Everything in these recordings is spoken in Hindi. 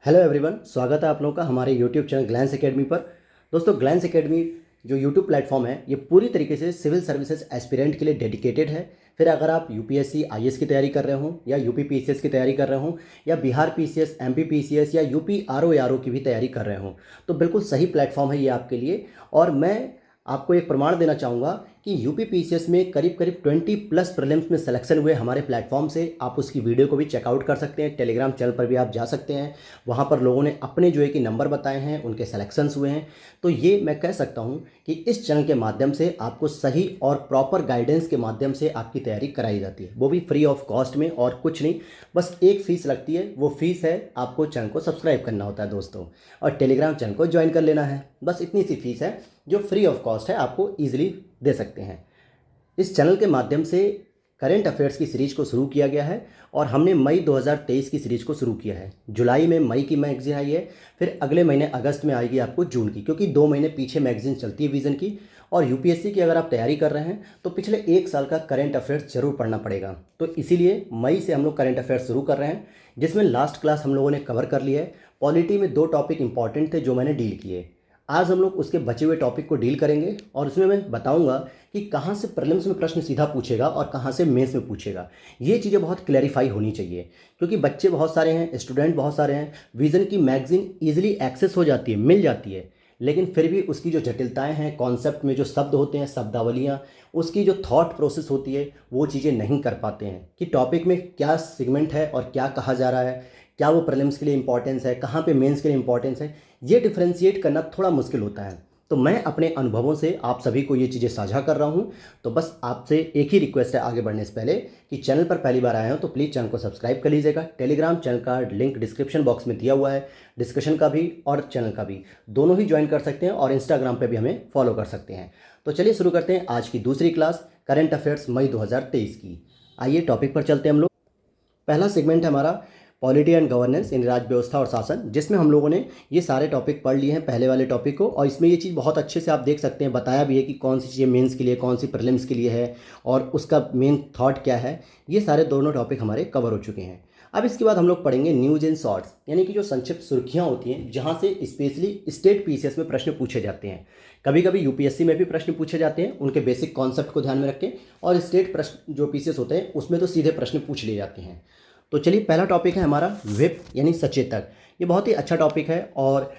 हेलो एवरीवन, स्वागत है आप लोगों का हमारे यूट्यूब चैनल ग्लैंस एकेडमी पर। दोस्तों, ग्लैंस एकेडमी जो यूट्यूब प्लेटफॉर्म है ये पूरी तरीके से सिविल सर्विसेज एस्पिरेंट के लिए डेडिकेटेड है। फिर अगर आप यूपीएससी आईएएस की तैयारी कर रहे हो या यूपी पीसीएस की तैयारी कर रहे हो या बिहार पीसीएस, एमपी पीसीएस या यूपी आरओ की भी तैयारी कर रहे हो तो बिल्कुल सही प्लेटफॉर्म है ये आपके लिए। और मैं आपको एक प्रमाण देना चाहूँगा कि यूपी पीसीएस में करीब करीब 20+ प्रीलिम्स में सिलेक्शन हुए हमारे प्लेटफॉर्म से। आप उसकी वीडियो को भी चेकआउट कर सकते हैं, टेलीग्राम चैनल पर भी आप जा सकते हैं। वहाँ पर लोगों ने अपने जो है कि नंबर बताए हैं, उनके सिलेक्शंस हुए हैं। तो ये मैं कह सकता हूँ कि इस चैनल के माध्यम से आपको सही और प्रॉपर गाइडेंस के माध्यम से आपकी तैयारी कराई जाती है, वो भी फ्री ऑफ कॉस्ट में। और कुछ नहीं, बस एक फ़ीस लगती है, वो फीस है आपको चैनल को सब्सक्राइब करना होता है दोस्तों, और टेलीग्राम चैनल को ज्वाइन कर लेना है। बस इतनी सी फीस है जो फ्री ऑफ कॉस्ट है, आपको ईजिली दे सकते हैं। इस चैनल के माध्यम से करेंट अफेयर्स की सीरीज को शुरू किया गया है और हमने मई 2023 की सीरीज को शुरू किया है। जुलाई में मई की मैगजीन आई है, फिर अगले महीने अगस्त में आएगी आपको जून की, क्योंकि 2 महीने पीछे मैगजीन चलती है विज़न की। और यूपीएससी की अगर आप तैयारी कर रहे हैं तो पिछले 1 साल का करेंट अफेयर्स जरूर पढ़ना पड़ेगा। तो इसीलिए मई से हम लोग करेंट अफेयर्स शुरू कर रहे हैं, जिसमें लास्ट क्लास हम लोगों ने कवर कर लिया है। पॉलिटी में 2 टॉपिक इंपॉर्टेंट थे जो मैंने डील किए। आज हम लोग उसके बचे हुए टॉपिक को डील करेंगे और उसमें मैं बताऊंगा कि कहाँ से प्रीलिम्स में प्रश्न सीधा पूछेगा और कहाँ से मेंस में पूछेगा। ये चीज़ें बहुत क्लैरिफाई होनी चाहिए, क्योंकि बच्चे बहुत सारे हैं, स्टूडेंट बहुत सारे हैं। विज़न की मैगज़ीन ईजिली एक्सेस हो जाती है, मिल जाती है, लेकिन फिर भी उसकी जो जटिलताएं हैं, कॉन्सेप्ट में जो शब्द होते हैं, शब्दावलियाँ, उसकी जो थॉट प्रोसेस होती है, वो चीज़ें नहीं कर पाते हैं कि टॉपिक में क्या सेगमेंट है और क्या कहा जा रहा है, क्या वो प्रीलिम्स के लिए इंपॉर्टेंस है, कहाँ पे मेंस के लिए इंपॉर्टेंस है। ये डिफ्रेंशिएट करना थोड़ा मुश्किल होता है। तो मैं अपने अनुभवों से आप सभी को ये चीज़ें साझा कर रहा हूँ। तो बस आपसे एक ही रिक्वेस्ट है आगे बढ़ने से पहले कि चैनल पर पहली बार आए हो तो प्लीज़ चैनल को सब्सक्राइब कर लीजिएगा। टेलीग्राम चैनल का लिंक डिस्क्रिप्शन बॉक्स में दिया हुआ है, डिस्कशन का भी और चैनल का भी, दोनों ही ज्वाइन कर सकते हैं, और इंस्टाग्राम पर भी हमें फॉलो कर सकते हैं। तो चलिए शुरू करते हैं आज की दूसरी क्लास, करेंट अफेयर्स मई 2023 की। आइए टॉपिक पर चलते हैं हम लोग। पहला सेगमेंट है हमारा पॉलिटी एंड गवर्नेंस, यानी राज्य व्यवस्था और शासन, जिसमें हम लोगों ने ये सारे टॉपिक पढ़ लिए हैं पहले वाले टॉपिक को। और इसमें ये चीज़ बहुत अच्छे से आप देख सकते हैं, बताया भी है कि कौन सी चीज़ें मेंस के लिए, कौन सी प्रीलिम्स के लिए है और उसका मेन थॉट क्या है। ये सारे दोनों टॉपिक हमारे कवर हो चुके हैं। अब इसके बाद हम लोग पढ़ेंगे न्यूज इन शॉर्ट्स, यानी कि जो संक्षिप्त सुर्खियाँ होती हैं, जहाँ से स्पेशली स्टेट पीसीएस में प्रश्न पूछे जाते हैं। कभी कभी यूपीएससी में भी प्रश्न पूछे जाते हैं, उनके बेसिक कॉन्सेप्ट को ध्यान में रख के, और स्टेट प्रश्न जो पीसीएस होते हैं उसमें तो सीधे प्रश्न पूछ लिए जाते हैं। तो चलिए, पहला टॉपिक है हमारा व्हिप यानी सचेतक। ये बहुत ही अच्छा टॉपिक है, और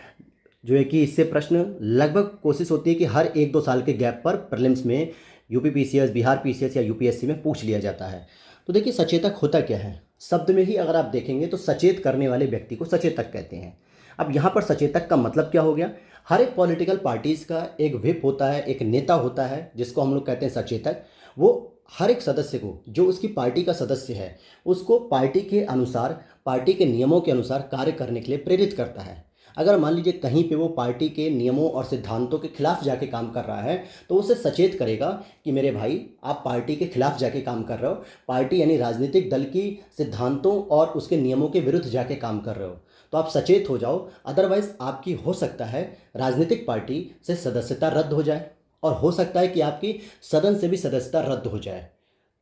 जो है कि इससे प्रश्न लगभग कोशिश होती है कि हर 1-2 साल के गैप पर प्रीलिम्स में यूपी पीसीएस, बिहार पीसीएस या यूपीएससी में पूछ लिया जाता है। तो देखिए, सचेतक होता क्या है, शब्द में ही अगर आप देखेंगे तो सचेत करने वाले व्यक्ति को सचेतक कहते हैं। अब यहाँ पर सचेतक का मतलब क्या हो गया? हर एक पॉलिटिकल पार्टीज़ का एक व्हिप होता है, एक नेता होता है जिसको हम लोग कहते हैं सचेतक। वो हर एक सदस्य को, जो उसकी पार्टी का सदस्य है, उसको पार्टी के अनुसार, पार्टी के नियमों के अनुसार कार्य करने के लिए प्रेरित करता है। अगर मान लीजिए कहीं पे वो पार्टी के नियमों और सिद्धांतों के खिलाफ जाके काम कर रहा है, तो उसे सचेत करेगा कि मेरे भाई, आप पार्टी के खिलाफ जाके काम कर रहे हो, पार्टी यानी राजनीतिक दल की सिद्धांतों और उसके नियमों के विरुद्ध जाके काम कर रहे हो, तो आप सचेत हो जाओ। अदरवाइज आपकी हो सकता है राजनीतिक पार्टी से सदस्यता रद्द हो जाए, और हो सकता है कि आपकी सदन से भी सदस्यता रद्द हो जाए।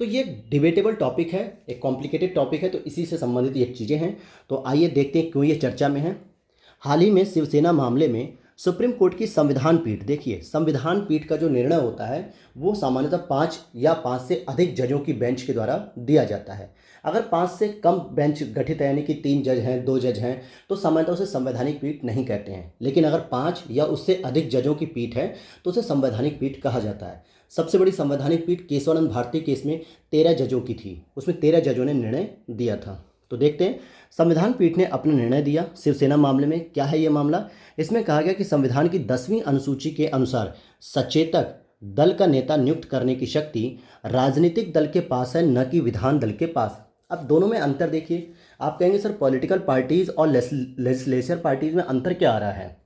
तो ये डिबेटेबल टॉपिक है, एक कॉम्प्लिकेटेड टॉपिक है, तो इसी से संबंधित ये चीज़ें हैं। तो आइए देखते हैं क्यों ये चर्चा में है। हाल ही में शिवसेना मामले में सुप्रीम कोर्ट की संविधान पीठ, देखिए संविधान पीठ का जो निर्णय होता है वो सामान्यतः 5 या 5 से अधिक जजों की बेंच के द्वारा दिया जाता है। अगर 5 से कम बेंच गठित है, यानी कि 3 जज हैं, 2 जज हैं, तो सामान्यतः उसे संवैधानिक पीठ नहीं कहते हैं। लेकिन अगर 5 या उससे अधिक जजों की पीठ है तो उसे संवैधानिक पीठ कहा जाता है। सबसे बड़ी संवैधानिक पीठ केशवानंद भारती केस में 13 जजों की थी, उसमें 13 जजों ने निर्णय दिया था। तो देखते हैं, संविधान पीठ ने अपना निर्णय दिया शिवसेना मामले में। क्या है ये मामला? इसमें कहा गया कि संविधान की 10वीं अनुसूची के अनुसार सचेतक दल का नेता नियुक्त करने की शक्ति राजनीतिक दल के पास है, न कि विधान दल के पास। अब दोनों में अंतर देखिए। आप कहेंगे सर, पॉलिटिकल पार्टीज और लेजिस्लेचर पार्टीज में अंतर क्या आ रहा है?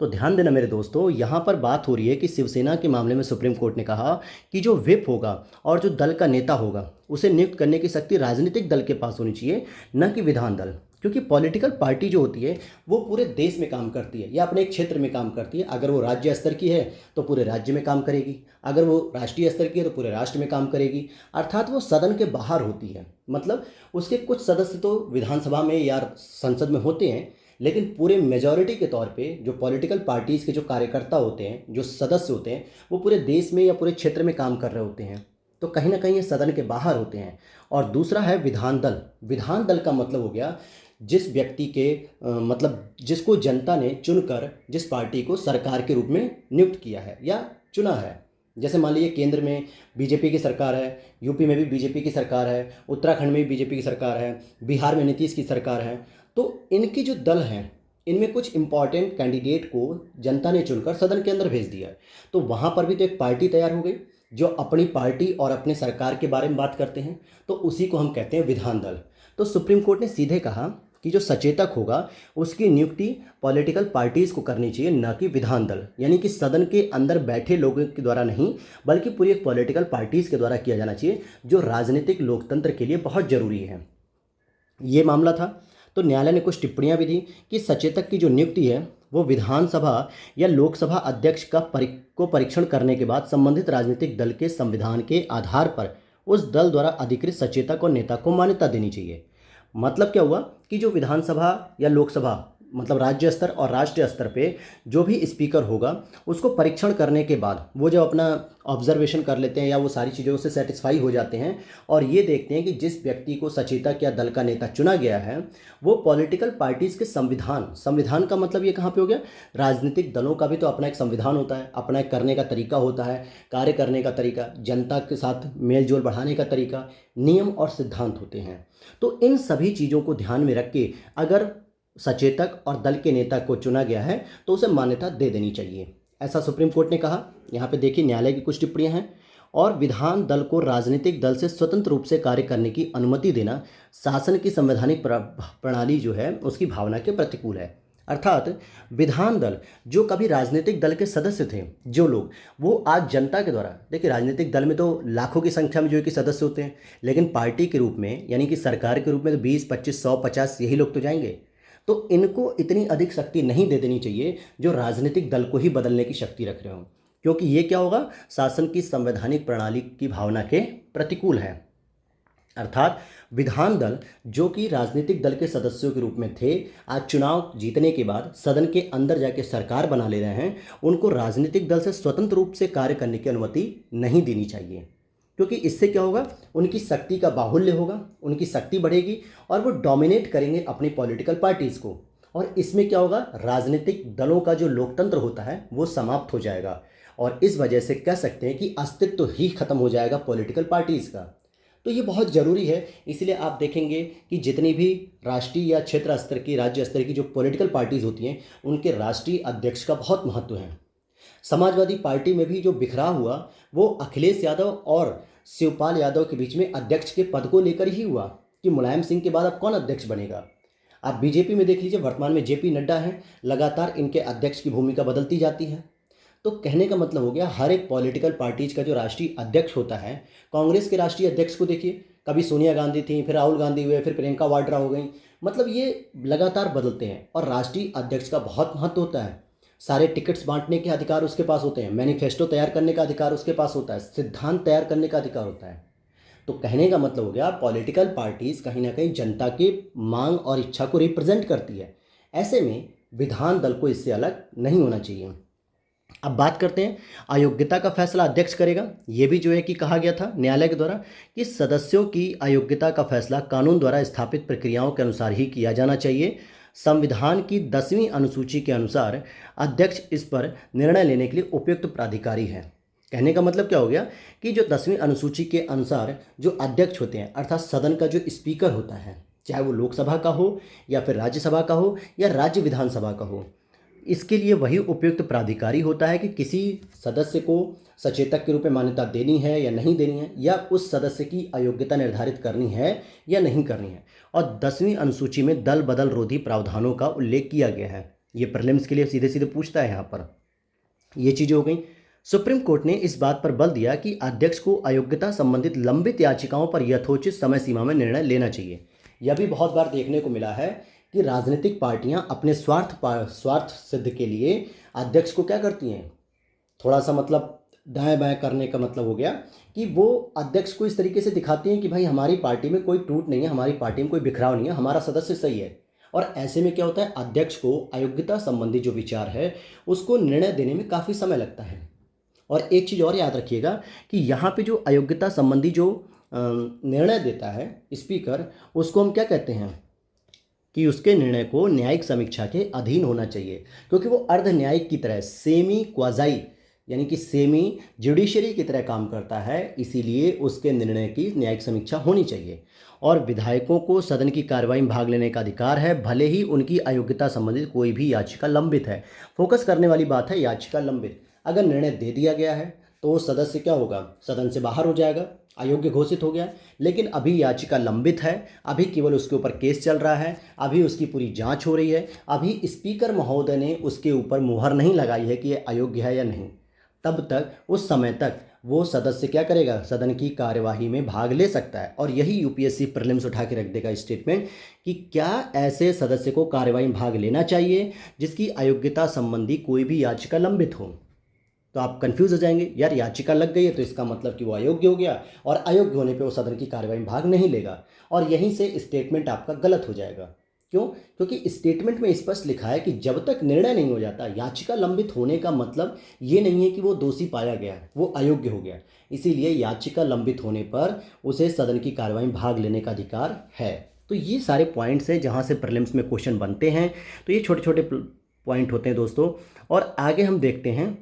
तो ध्यान देना मेरे दोस्तों, यहाँ पर बात हो रही है कि शिवसेना के मामले में सुप्रीम कोर्ट ने कहा कि जो व्हिप होगा और जो दल का नेता होगा, उसे नियुक्त करने की शक्ति राजनीतिक दल के पास होनी चाहिए, न कि विधान दल। क्योंकि पॉलिटिकल पार्टी जो होती है वो पूरे देश में काम करती है या अपने एक क्षेत्र में काम करती है। अगर वो राज्य स्तर की है तो पूरे राज्य में काम करेगी, अगर वो राष्ट्रीय स्तर की है तो पूरे राष्ट्र में काम करेगी। अर्थात वो सदन के बाहर होती है, मतलब उसके कुछ सदस्य तो विधानसभा में या संसद में होते हैं, लेकिन पूरे मेजॉरिटी के तौर पे जो पॉलिटिकल पार्टीज़ के जो कार्यकर्ता होते हैं, जो सदस्य होते हैं, वो पूरे देश में या पूरे क्षेत्र में काम कर रहे होते हैं, तो कहीं ना कहीं ये सदन के बाहर होते हैं। और दूसरा है विधान दल। विधान दल का मतलब हो गया जिस व्यक्ति के मतलब जिसको जनता ने चुनकर जिस पार्टी को सरकार के रूप में नियुक्त किया है या चुना है। जैसे मान लीजिए केंद्र में बीजेपी की सरकार है, यूपी में भी बीजेपी की सरकार है, उत्तराखंड में भी बीजेपी की सरकार है, बिहार में नीतीश की सरकार है। तो इनकी जो दल हैं, इनमें कुछ इंपॉर्टेंट कैंडिडेट को जनता ने चुनकर सदन के अंदर भेज दिया है। तो वहाँ पर भी तो एक पार्टी तैयार हो गई जो अपनी पार्टी और अपने सरकार के बारे में बात करते हैं, तो उसी को हम कहते हैं विधान दल। तो सुप्रीम कोर्ट ने सीधे कहा कि जो सचेतक होगा उसकी नियुक्ति पॉलिटिकल पार्टीज़ को करनी चाहिए, न कि विधान दल, यानी कि सदन के अंदर बैठे लोगों के द्वारा नहीं, बल्कि पूरी एक पॉलिटिकल पार्टीज़ के द्वारा किया जाना चाहिए, जो राजनीतिक लोकतंत्र के लिए बहुत ज़रूरी है। ये मामला था। तो न्यायालय ने कुछ टिप्पणियां भी दी कि सचेतक की जो नियुक्ति है वो विधानसभा या लोकसभा अध्यक्ष का परीक्षण करने के बाद संबंधित राजनीतिक दल के संविधान के आधार पर उस दल द्वारा अधिकृत सचेतक और नेता को मान्यता देनी चाहिए। मतलब क्या हुआ कि जो विधानसभा या लोकसभा मतलब राज्य स्तर और राष्ट्रीय स्तर पे जो भी स्पीकर होगा उसको परीक्षण करने के बाद वो जब अपना ऑब्जर्वेशन कर लेते हैं या वो सारी चीज़ों से सेटिस्फाई हो जाते हैं और ये देखते हैं कि जिस व्यक्ति को सचेतक या दल का नेता चुना गया है वो पॉलिटिकल पार्टीज़ के संविधान का मतलब ये कहाँ पे हो गया, राजनीतिक दलों का भी तो अपना एक संविधान होता है, अपना एक करने का तरीका होता है, कार्य करने का तरीका, जनता के साथ मेल जोल बढ़ाने का तरीका, नियम और सिद्धांत होते हैं। तो इन सभी चीज़ों को ध्यान में रख के अगर सचेतक और दल के नेता को चुना गया है तो उसे मान्यता दे देनी चाहिए, ऐसा सुप्रीम कोर्ट ने कहा। यहाँ पे देखिए न्यायालय की कुछ टिप्पणियां हैं। और विधान दल को राजनीतिक दल से स्वतंत्र रूप से कार्य करने की अनुमति देना शासन की संवैधानिक प्रणाली जो है उसकी भावना के प्रतिकूल है। अर्थात विधान दल जो कभी राजनीतिक दल के सदस्य थे जो लोग, वो आज जनता के द्वारा, देखिए राजनीतिक दल में तो लाखों की संख्या में जो है कि सदस्य होते हैं, लेकिन पार्टी के रूप में यानी कि सरकार के रूप में तो 20, 25, 100, 50 यही लोग तो जाएंगे। तो इनको इतनी अधिक शक्ति नहीं दे देनी चाहिए जो राजनीतिक दल को ही बदलने की शक्ति रख रहे हो, क्योंकि ये क्या होगा, शासन की संवैधानिक प्रणाली की भावना के प्रतिकूल है। अर्थात विधान दल जो कि राजनीतिक दल के सदस्यों के रूप में थे, आज चुनाव जीतने के बाद सदन के अंदर जाके सरकार बना ले रहे हैं, उनको राजनीतिक दल से स्वतंत्र रूप से कार्य करने की अनुमति नहीं देनी चाहिए, क्योंकि इससे क्या होगा, उनकी शक्ति का बाहुल्य होगा, उनकी शक्ति बढ़ेगी और वो डोमिनेट करेंगे अपनी पॉलिटिकल पार्टीज़ को। और इसमें क्या होगा, राजनीतिक दलों का जो लोकतंत्र होता है वो समाप्त हो जाएगा और इस वजह से कह सकते हैं कि अस्तित्व ही खत्म हो जाएगा पॉलिटिकल पार्टीज़ का। तो ये बहुत ज़रूरी है। इसलिए आप देखेंगे कि जितनी भी राष्ट्रीय या क्षेत्र स्तर की, राज्य स्तर की जो पॉलिटिकल पार्टीज़ होती हैं उनके राष्ट्रीय अध्यक्ष का बहुत महत्व है। समाजवादी पार्टी में भी जो बिखराव हुआ वो अखिलेश यादव और शिवपाल यादव के बीच में अध्यक्ष के पद को लेकर ही हुआ कि मुलायम सिंह के बाद अब कौन अध्यक्ष बनेगा। आप बीजेपी में देख लीजिए, वर्तमान में जेपी नड्डा हैं, लगातार इनके अध्यक्ष की भूमिका बदलती जाती है। तो कहने का मतलब हो गया हर एक पॉलिटिकल पार्टीज का जो राष्ट्रीय अध्यक्ष होता है, कांग्रेस के राष्ट्रीय अध्यक्ष को देखिए, कभी सोनिया गांधी थी, फिर राहुल गांधी हुए, फिर प्रियंका वाड्रा हो गई, मतलब ये लगातार बदलते हैं। और राष्ट्रीय अध्यक्ष का बहुत महत्व होता है। सारे टिकट्स बांटने के अधिकार उसके पास होते हैं, मैनिफेस्टो तैयार करने का अधिकार उसके पास होता है, सिद्धांत तैयार करने का अधिकार होता है। तो कहने का मतलब हो गया पॉलिटिकल पार्टीज कहीं ना कहीं जनता की मांग और इच्छा को रिप्रेजेंट करती है। ऐसे में विधान दल को इससे अलग नहीं होना चाहिए। अब बात करते हैं अयोग्यता का फैसला अध्यक्ष करेगा। यह भी जो है कि कहा गया था न्यायालय के द्वारा कि सदस्यों की अयोग्यता का फैसला कानून द्वारा स्थापित प्रक्रियाओं के अनुसार ही किया जाना चाहिए। संविधान की 10वीं अनुसूची के अनुसार अध्यक्ष इस पर निर्णय लेने के लिए उपयुक्त प्राधिकारी है। कहने का मतलब क्या हो गया कि जो 10वीं अनुसूची के अनुसार जो अध्यक्ष होते हैं, अर्थात सदन का जो स्पीकर होता है, चाहे वो लोकसभा का हो या फिर राज्यसभा का हो या राज्य विधानसभा का हो, इसके लिए वही उपयुक्त प्राधिकारी होता है कि किसी सदस्य को सचेतक के रूप में मान्यता देनी है या नहीं देनी है, या उस सदस्य की अयोग्यता निर्धारित करनी है या नहीं करनी है। और 10वीं अनुसूची में दल बदल रोधी प्रावधानों का उल्लेख किया गया है। ये प्रीलिम्स के लिए सीधे सीधे पूछता है। यहाँ पर ये चीज़ें हो गई। सुप्रीम कोर्ट ने इस बात पर बल दिया कि अध्यक्ष को अयोग्यता संबंधित लंबित याचिकाओं पर यथोचित समय सीमा में निर्णय लेना चाहिए। यह भी बहुत बार देखने को मिला है कि राजनीतिक पार्टियां अपने स्वार्थ सिद्ध के लिए अध्यक्ष को क्या करती हैं, थोड़ा सा मतलब दाएं बाएं करने का मतलब हो गया कि वो अध्यक्ष को इस तरीके से दिखाती हैं कि भाई हमारी पार्टी में कोई टूट नहीं है, हमारी पार्टी में कोई बिखराव नहीं है, हमारा सदस्य सही है। और ऐसे में क्या होता है, अध्यक्ष को अयोग्यता संबंधी जो विचार है उसको निर्णय देने में काफ़ी समय लगता है। और एक चीज़ और याद रखिएगा कि यहाँ पे जो अयोग्यता संबंधी जो निर्णय देता है स्पीकर, उसको हम क्या कहते हैं कि उसके निर्णय को न्यायिक समीक्षा के अधीन होना चाहिए, क्योंकि वो अर्ध न्यायिक की तरह सेमी क्वाजाई यानी कि सेमी जुडिशरी की तरह काम करता है, इसीलिए उसके निर्णय की न्यायिक समीक्षा होनी चाहिए। और विधायकों को सदन की कार्रवाई में भाग लेने का अधिकार है, भले ही उनकी अयोग्यता संबंधित कोई भी याचिका लंबित है। फोकस करने वाली बात है याचिका लंबित। अगर निर्णय दे दिया गया है तो वो सदस्य क्या होगा, सदन से बाहर हो जाएगा, अयोग्य घोषित हो गया। लेकिन अभी याचिका लंबित है, अभी केवल उसके ऊपर केस चल रहा है, अभी उसकी पूरी जांच हो रही है, अभी स्पीकर महोदय ने उसके ऊपर मुहर नहीं लगाई है कि ये अयोग्य है या नहीं। तब तक, उस समय तक वो सदस्य क्या करेगा, सदन की कार्यवाही में भाग ले सकता है। और यही यूपीएससी प्रीलिम्स उठा के रख देगा स्टेटमेंट कि क्या ऐसे सदस्य को कार्यवाही में भाग लेना चाहिए जिसकी अयोग्यता संबंधी कोई भी याचिका लंबित हो। तो आप कंफ्यूज हो जाएंगे, यार याचिका लग गई है तो इसका मतलब कि वो अयोग्य हो गया, और अयोग्य होने पे वो सदन की कार्यवाही में भाग नहीं लेगा। और यहीं से स्टेटमेंट आपका गलत हो जाएगा। क्यों? क्योंकि स्टेटमेंट में स्पष्ट लिखा है कि जब तक निर्णय नहीं हो जाता, याचिका लंबित होने का मतलब ये नहीं है कि वो दोषी पाया गया, वो अयोग्य हो गया। इसीलिए याचिका लंबित होने पर उसे सदन की कार्यवाही में भाग लेने का अधिकार है। तो ये सारे पॉइंट्स हैं जहाँ से प्रीलिम्स में क्वेश्चन बनते हैं। तो ये छोटे छोटे पॉइंट होते हैं दोस्तों। और आगे हम देखते हैं,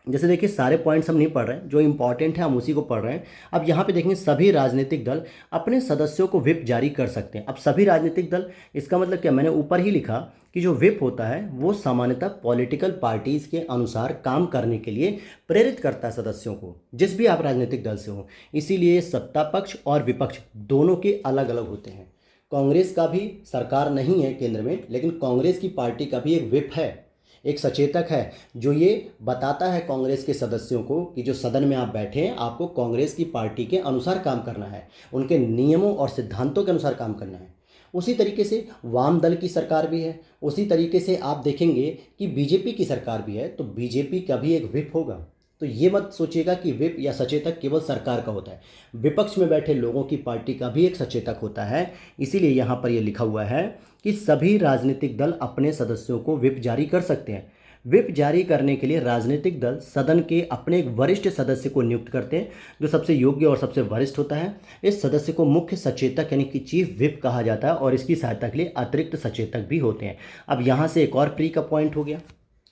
जैसे देखिए सारे पॉइंट्स हम नहीं पढ़ रहे हैं, जो इंपॉर्टेंट है हम उसी को पढ़ रहे हैं। अब यहाँ पे देखेंगे सभी राजनीतिक दल अपने सदस्यों को व्हिप जारी कर सकते हैं। अब सभी राजनीतिक दल, इसका मतलब क्या, मैंने ऊपर ही लिखा कि जो व्हिप होता है वो सामान्यतः पॉलिटिकल पार्टीज़ के अनुसार काम करने के लिए प्रेरित करता है सदस्यों को, जिस भी आप राजनीतिक दल से हो। इसीलिए सत्ता पक्ष और विपक्ष दोनों के अलग अलग होते हैं। कांग्रेस का भी सरकार नहीं है केंद्र में, लेकिन कांग्रेस की पार्टी का भी एक व्हिप है, एक सचेतक है, जो ये बताता है कांग्रेस के सदस्यों को कि जो सदन में आप बैठे हैं आपको कांग्रेस की पार्टी के अनुसार काम करना है, उनके नियमों और सिद्धांतों के अनुसार काम करना है। उसी तरीके से वाम दल की सरकार भी है, उसी तरीके से आप देखेंगे कि बीजेपी की सरकार भी है, तो बीजेपी का भी एक व्हिप होगा। तो ये मत सोचिएगा कि व्हिप या सचेतक केवल सरकार का होता है, विपक्ष में बैठे लोगों की पार्टी का भी एक सचेतक होता है। इसीलिए यहाँ पर ये लिखा हुआ है कि सभी राजनीतिक दल अपने सदस्यों को व्हिप जारी कर सकते हैं। व्हिप जारी करने के लिए राजनीतिक दल सदन के अपने एक वरिष्ठ सदस्य को नियुक्त करते हैं, जो सबसे योग्य और सबसे वरिष्ठ होता है। इस सदस्य को मुख्य सचेतक यानी कि चीफ व्हिप कहा जाता है, और इसकी सहायता के लिए अतिरिक्त सचेतक भी होते हैं। अब यहाँ से एक और प्री का पॉइंट हो गया।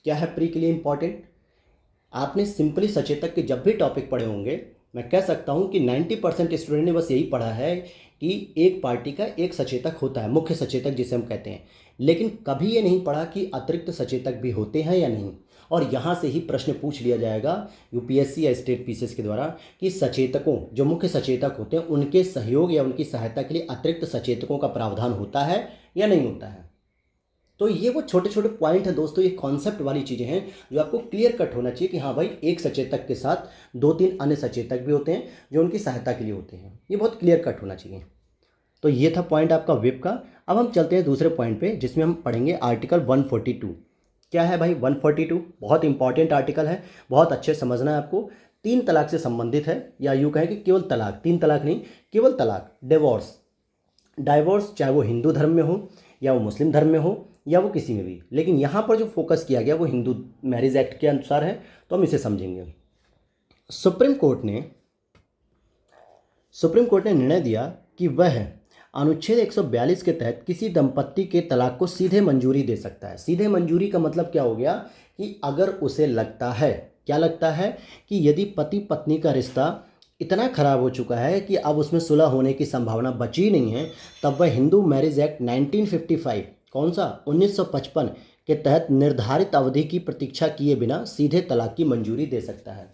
क्या है प्री के लिए इंपॉर्टेंट? आपने सिंपली सचेतक के जब भी टॉपिक पढ़े होंगे, मैं कह सकता हूँ कि 90% स्टूडेंट ने बस यही पढ़ा है कि एक पार्टी का एक सचेतक होता है, मुख्य सचेतक जिसे हम कहते हैं, लेकिन कभी ये नहीं पढ़ा कि अतिरिक्त सचेतक भी होते हैं या नहीं। और यहाँ से ही प्रश्न पूछ लिया जाएगा यूपीएससी या स्टेट पीसीएस के द्वारा कि सचेतकों, जो मुख्य सचेतक होते हैं, उनके सहयोग या उनकी सहायता के लिए अतिरिक्त सचेतकों का प्रावधान होता है या नहीं होता है। तो ये वो छोटे छोटे पॉइंट हैं दोस्तों, ये कॉन्सेप्ट वाली चीज़ें हैं जो आपको क्लियर कट होना चाहिए कि हाँ भाई, एक सचेतक के साथ 2-3 अन्य सचेतक भी होते हैं जो उनकी सहायता के लिए होते हैं। ये बहुत क्लियर कट होना चाहिए। तो ये था पॉइंट आपका व्हिप का। अब हम चलते हैं दूसरे पॉइंट पे, जिसमें हम पढ़ेंगे आर्टिकल 142। क्या है भाई 142? बहुत इंपॉर्टेंट आर्टिकल है, बहुत अच्छे समझना है आपको। 3 तलाक से संबंधित है, या यूँ कहें कि केवल तलाक, 3 तलाक नहीं, केवल तलाक, डिवोर्स। डाइवोर्स चाहे वो हिंदू धर्म में हो या वो मुस्लिम धर्म में हो या वो किसी में भी, लेकिन यहाँ पर जो फोकस किया गया वो हिंदू मैरिज एक्ट के अनुसार है, तो हम इसे समझेंगे। सुप्रीम कोर्ट ने निर्णय दिया कि वह अनुच्छेद 142 के तहत किसी दंपत्ति के तलाक को सीधे मंजूरी दे सकता है। सीधे मंजूरी का मतलब क्या हो गया कि अगर उसे लगता है, क्या लगता है, कि यदि पति पत्नी का रिश्ता इतना खराब हो चुका है कि अब उसमें सुलह होने की संभावना बची नहीं है, तब वह हिंदू मैरिज एक्ट 1955, कौन सा, 1955 के तहत निर्धारित अवधि की प्रतीक्षा किए बिना सीधे तलाक की मंजूरी दे सकता है।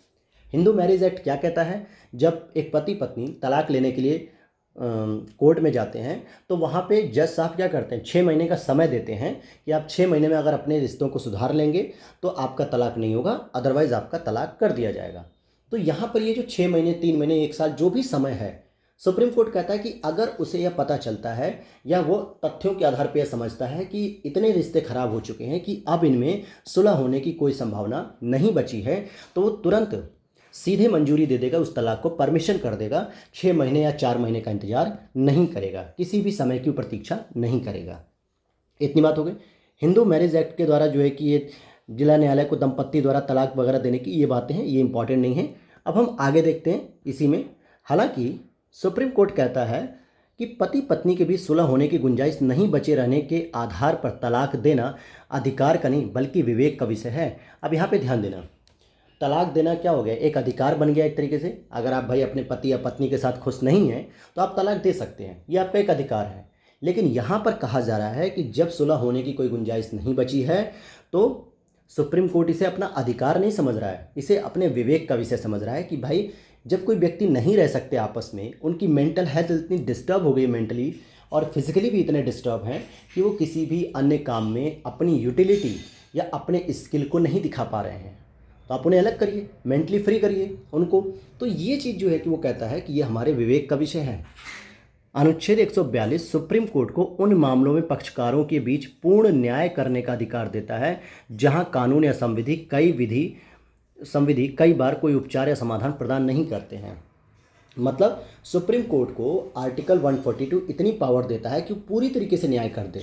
हिंदू मैरिज एक्ट क्या कहता है? जब एक पति पत्नी तलाक लेने के लिए कोर्ट में जाते हैं, तो वहाँ पे जज साहब क्या करते हैं, 6 महीने का समय देते हैं कि आप 6 महीने में अगर अपने रिश्तों को सुधार लेंगे तो आपका तलाक नहीं होगा, अदरवाइज़ आपका तलाक कर दिया जाएगा। तो यहाँ पर ये जो 6 महीने, 3 महीने, 1 साल, जो भी समय है, सुप्रीम कोर्ट कहता है कि अगर उसे यह पता चलता है या वो तथ्यों के आधार पर यह समझता है कि इतने रिश्ते खराब हो चुके हैं कि अब इनमें सुलह होने की कोई संभावना नहीं बची है, तो वो तुरंत सीधे मंजूरी दे देगा, उस तलाक को परमिशन कर देगा। 6 महीने या 4 महीने का इंतजार नहीं करेगा, किसी भी समय की प्रतीक्षा नहीं करेगा। इतनी बात हो गई। हिंदू मैरिज एक्ट के द्वारा जो है कि ये जिला न्यायालय को दंपत्ति द्वारा तलाक वगैरह देने की ये बातें हैं, ये इंपॉर्टेंट नहीं है। अब हम आगे देखते हैं इसी में। हालांकि सुप्रीम कोर्ट कहता है कि पति पत्नी के बीच सुलह होने की गुंजाइश नहीं बचे रहने के आधार पर तलाक देना अधिकार का नहीं बल्कि विवेक का विषय है। अब यहाँ पे ध्यान देना, तलाक देना क्या हो गया, एक अधिकार बन गया एक तरीके से। अगर आप भाई अपने पति या पत्नी के साथ खुश नहीं हैं तो आप तलाक दे सकते हैं, ये आपका एक अधिकार है। लेकिन यहाँ पर कहा जा रहा है कि जब सुलह होने की कोई गुंजाइश नहीं बची है तो सुप्रीम कोर्ट इसे अपना अधिकार नहीं समझ रहा है, इसे अपने विवेक का विषय समझ रहा है कि भाई जब कोई व्यक्ति नहीं रह सकते आपस में, उनकी मेंटल हेल्थ इतनी डिस्टर्ब हो गई मेंटली और फिजिकली भी इतने डिस्टर्ब हैं कि वो किसी भी अन्य काम में अपनी यूटिलिटी या अपने स्किल को नहीं दिखा पा रहे हैं, तो आप उन्हें अलग करिए, मेंटली फ्री करिए उनको। तो ये चीज़ जो है कि वो कहता है कि ये हमारे विवेक का विषय है। अनुच्छेद 142 सुप्रीम कोर्ट को उन मामलों में पक्षकारों के बीच पूर्ण न्याय करने का अधिकार देता है जहां कानून या संविधि कई बार कोई उपचार या समाधान प्रदान नहीं करते हैं। मतलब सुप्रीम कोर्ट को आर्टिकल 142 इतनी पावर देता है कि पूरी तरीके से न्याय कर दे,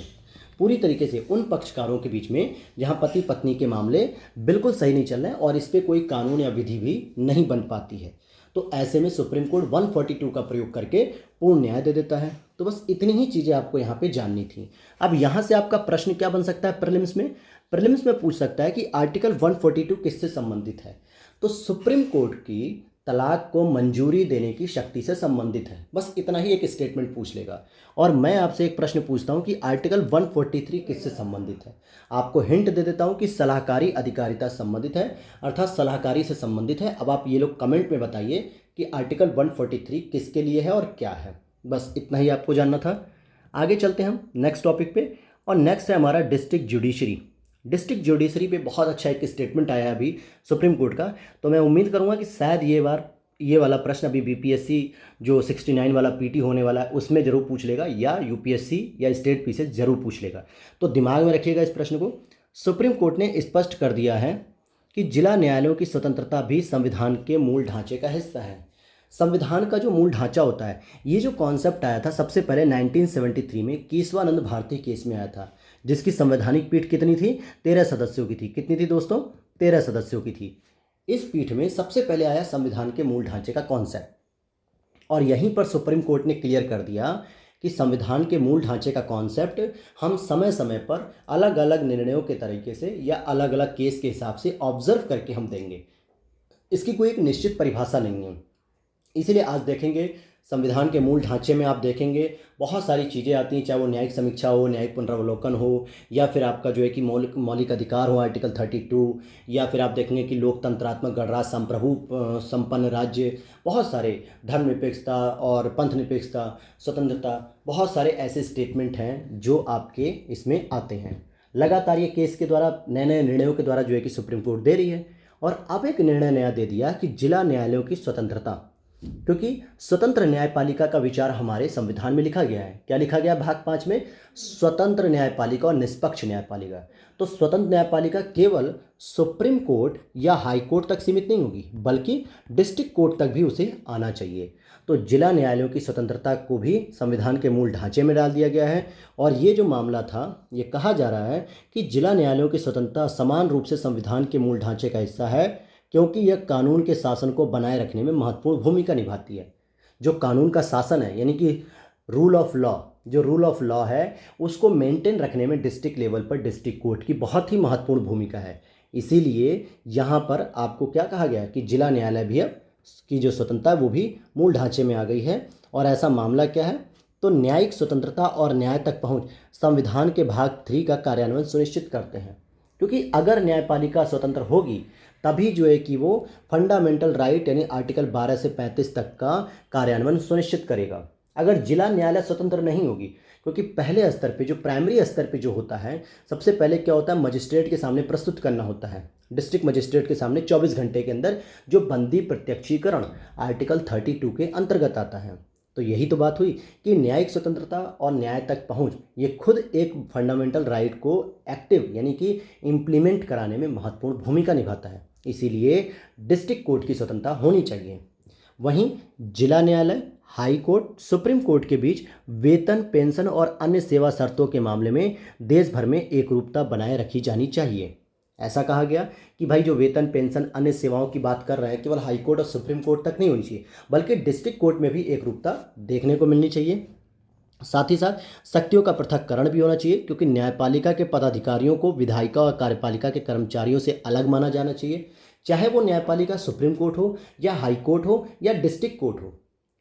पूरी तरीके से उन पक्षकारों के बीच में जहां पति पत्नी के मामले बिल्कुल सही नहीं चल रहे हैं और इस पर कोई कानून या विधि भी नहीं बन पाती है। तो ऐसे में सुप्रीम कोर्ट 142 का प्रयोग करके पूर्ण न्याय दे देता है। तो बस इतनी ही चीज़ें आपको यहाँ पे जाननी थी। अब यहाँ से आपका प्रश्न क्या बन सकता है प्रीलिम्स में? प्रीलिम्स में पूछ सकता है कि आर्टिकल 142 किससे संबंधित है? तो सुप्रीम कोर्ट की तलाक को मंजूरी देने की शक्ति से संबंधित है। बस इतना ही एक स्टेटमेंट पूछ लेगा। और मैं आपसे एक प्रश्न पूछता हूं कि आर्टिकल 143 किससे संबंधित है? आपको हिंट दे देता हूं कि सलाहकारी अधिकारिता संबंधित है, अर्थात सलाहकारी से संबंधित है। अब आप ये लोग कमेंट में बताइए कि आर्टिकल 143 किसके लिए है और क्या है। बस इतना ही आपको जानना था। आगे चलते हैं हम नेक्स्ट टॉपिक पे, और नेक्स्ट है हमारा डिस्ट्रिक्ट जुडिशरी। डिस्ट्रिक्ट जुडिशरी पे बहुत अच्छा एक स्टेटमेंट आया अभी सुप्रीम कोर्ट का, तो मैं उम्मीद करूंगा कि शायद ये वाला प्रश्न अभी बीपीएससी जो 69 वाला पीटी होने वाला है उसमें जरूर पूछ लेगा, या यूपीएससी या स्टेट पी से जरूर पूछ लेगा। तो दिमाग में रखिएगा इस प्रश्न को। सुप्रीम कोर्ट ने स्पष्ट कर दिया है कि जिला न्यायालयों की स्वतंत्रता भी संविधान के मूल ढांचे का हिस्सा है। संविधान का जो मूल ढांचा होता है, ये जो कॉन्सेप्ट आया था सबसे पहले 1973 में केशवानंद भारती केस में आया था, जिसकी संवैधानिक पीठ कितनी थी? 13 सदस्यों की थी। कितनी थी दोस्तों? 13 सदस्यों की थी। इस पीठ में सबसे पहले आया संविधान के मूल ढांचे का कॉन्सेप्ट, और यहीं पर सुप्रीम कोर्ट ने क्लियर कर दिया कि संविधान के मूल ढांचे का कॉन्सेप्ट हम समय समय पर अलग अलग निर्णयों के तरीके से या अलग अलग केस के हिसाब से ऑब्जर्व करके हम देंगे। इसकी कोई एक निश्चित परिभाषा नहीं है। इसीलिए आज देखेंगे संविधान के मूल ढांचे में आप देखेंगे बहुत सारी चीज़ें आती हैं, चाहे वो न्यायिक समीक्षा हो, न्यायिक पुनरावलोकन हो, या फिर आपका जो है कि मौलिक अधिकार हो आर्टिकल 32, या फिर आप देखेंगे कि लोकतंत्रात्मक गणराज्य, संप्रभु संपन्न राज्य, बहुत सारे धर्मनिरपेक्षता और पंथ निरपेक्षता, स्वतंत्रता, बहुत सारे ऐसे स्टेटमेंट हैं जो आपके इसमें आते हैं। लगातार ये केस के द्वारा नए नए निर्णयों के द्वारा जो है कि सुप्रीम कोर्ट दे रही है। और अब एक निर्णय नया दे दिया कि जिला न्यायालयों की स्वतंत्रता, क्योंकि स्वतंत्र न्यायपालिका का विचार हमारे संविधान में लिखा गया है। क्या लिखा गया? भाग 5 में स्वतंत्र न्यायपालिका और निष्पक्ष न्यायपालिका। तो स्वतंत्र न्यायपालिका केवल सुप्रीम कोर्ट या हाई कोर्ट तक सीमित नहीं होगी, बल्कि डिस्ट्रिक्ट कोर्ट तक भी उसे आना चाहिए। तो जिला न्यायालयों की स्वतंत्रता को भी संविधान के मूल ढांचे में डाल दिया गया है। और ये जो मामला था, ये कहा जा रहा है कि जिला न्यायालयों की स्वतंत्रता समान रूप से संविधान के मूल ढांचे का हिस्सा है, क्योंकि यह कानून के शासन को बनाए रखने में महत्वपूर्ण भूमिका निभाती है। जो कानून का शासन है, यानी कि रूल ऑफ लॉ, जो रूल ऑफ लॉ है उसको मेंटेन रखने में डिस्ट्रिक्ट लेवल पर डिस्ट्रिक्ट कोर्ट की बहुत ही महत्वपूर्ण भूमिका है। इसीलिए यहाँ पर आपको क्या कहा गया कि जिला न्यायालय भी अब की जो स्वतंत्रता है वो भी मूल ढांचे में आ गई है। और ऐसा मामला क्या है? तो न्यायिक स्वतंत्रता और न्याय तक पहुँच संविधान के भाग 3 का कार्यान्वयन सुनिश्चित करते हैं। क्योंकि अगर न्यायपालिका स्वतंत्र होगी तभी जो है कि वो फंडामेंटल राइट यानी आर्टिकल 12 से 35 तक का कार्यान्वयन सुनिश्चित करेगा। अगर जिला न्यायालय स्वतंत्र नहीं होगी, क्योंकि पहले स्तर पे जो प्राइमरी स्तर पे जो होता है, सबसे पहले क्या होता है? मजिस्ट्रेट के सामने प्रस्तुत करना होता है, डिस्ट्रिक्ट मजिस्ट्रेट के सामने 24 घंटे के अंदर, जो बंदी प्रत्यक्षीकरण आर्टिकल 32 के अंतर्गत आता है। तो यही तो बात हुई कि न्यायिक स्वतंत्रता और न्याय तक पहुंच ये खुद एक फंडामेंटल राइट को एक्टिव यानी कि इम्प्लीमेंट कराने में महत्वपूर्ण भूमिका निभाता है। इसीलिए डिस्ट्रिक्ट कोर्ट की स्वतंत्रता होनी चाहिए। वहीं जिला न्यायालय, हाई कोर्ट, सुप्रीम कोर्ट के बीच वेतन, पेंशन और अन्य सेवा शर्तों के मामले में देश भर में एकरूपता बनाए रखी जानी चाहिए। ऐसा कहा गया कि भाई जो वेतन, पेंशन, अन्य सेवाओं की बात कर रहे हैं, केवल हाई कोर्ट और सुप्रीम कोर्ट तक नहीं होनी चाहिए, बल्कि डिस्ट्रिक्ट कोर्ट में भी एकरूपता देखने को मिलनी चाहिए। साथ ही साथ शक्तियों का पृथक्करण भी होना चाहिए, क्योंकि न्यायपालिका के पदाधिकारियों को विधायिका और कार्यपालिका के कर्मचारियों से अलग माना जाना चाहिए। चाहे वो न्यायपालिका सुप्रीम कोर्ट हो या हाई कोर्ट हो या डिस्ट्रिक्ट कोर्ट हो,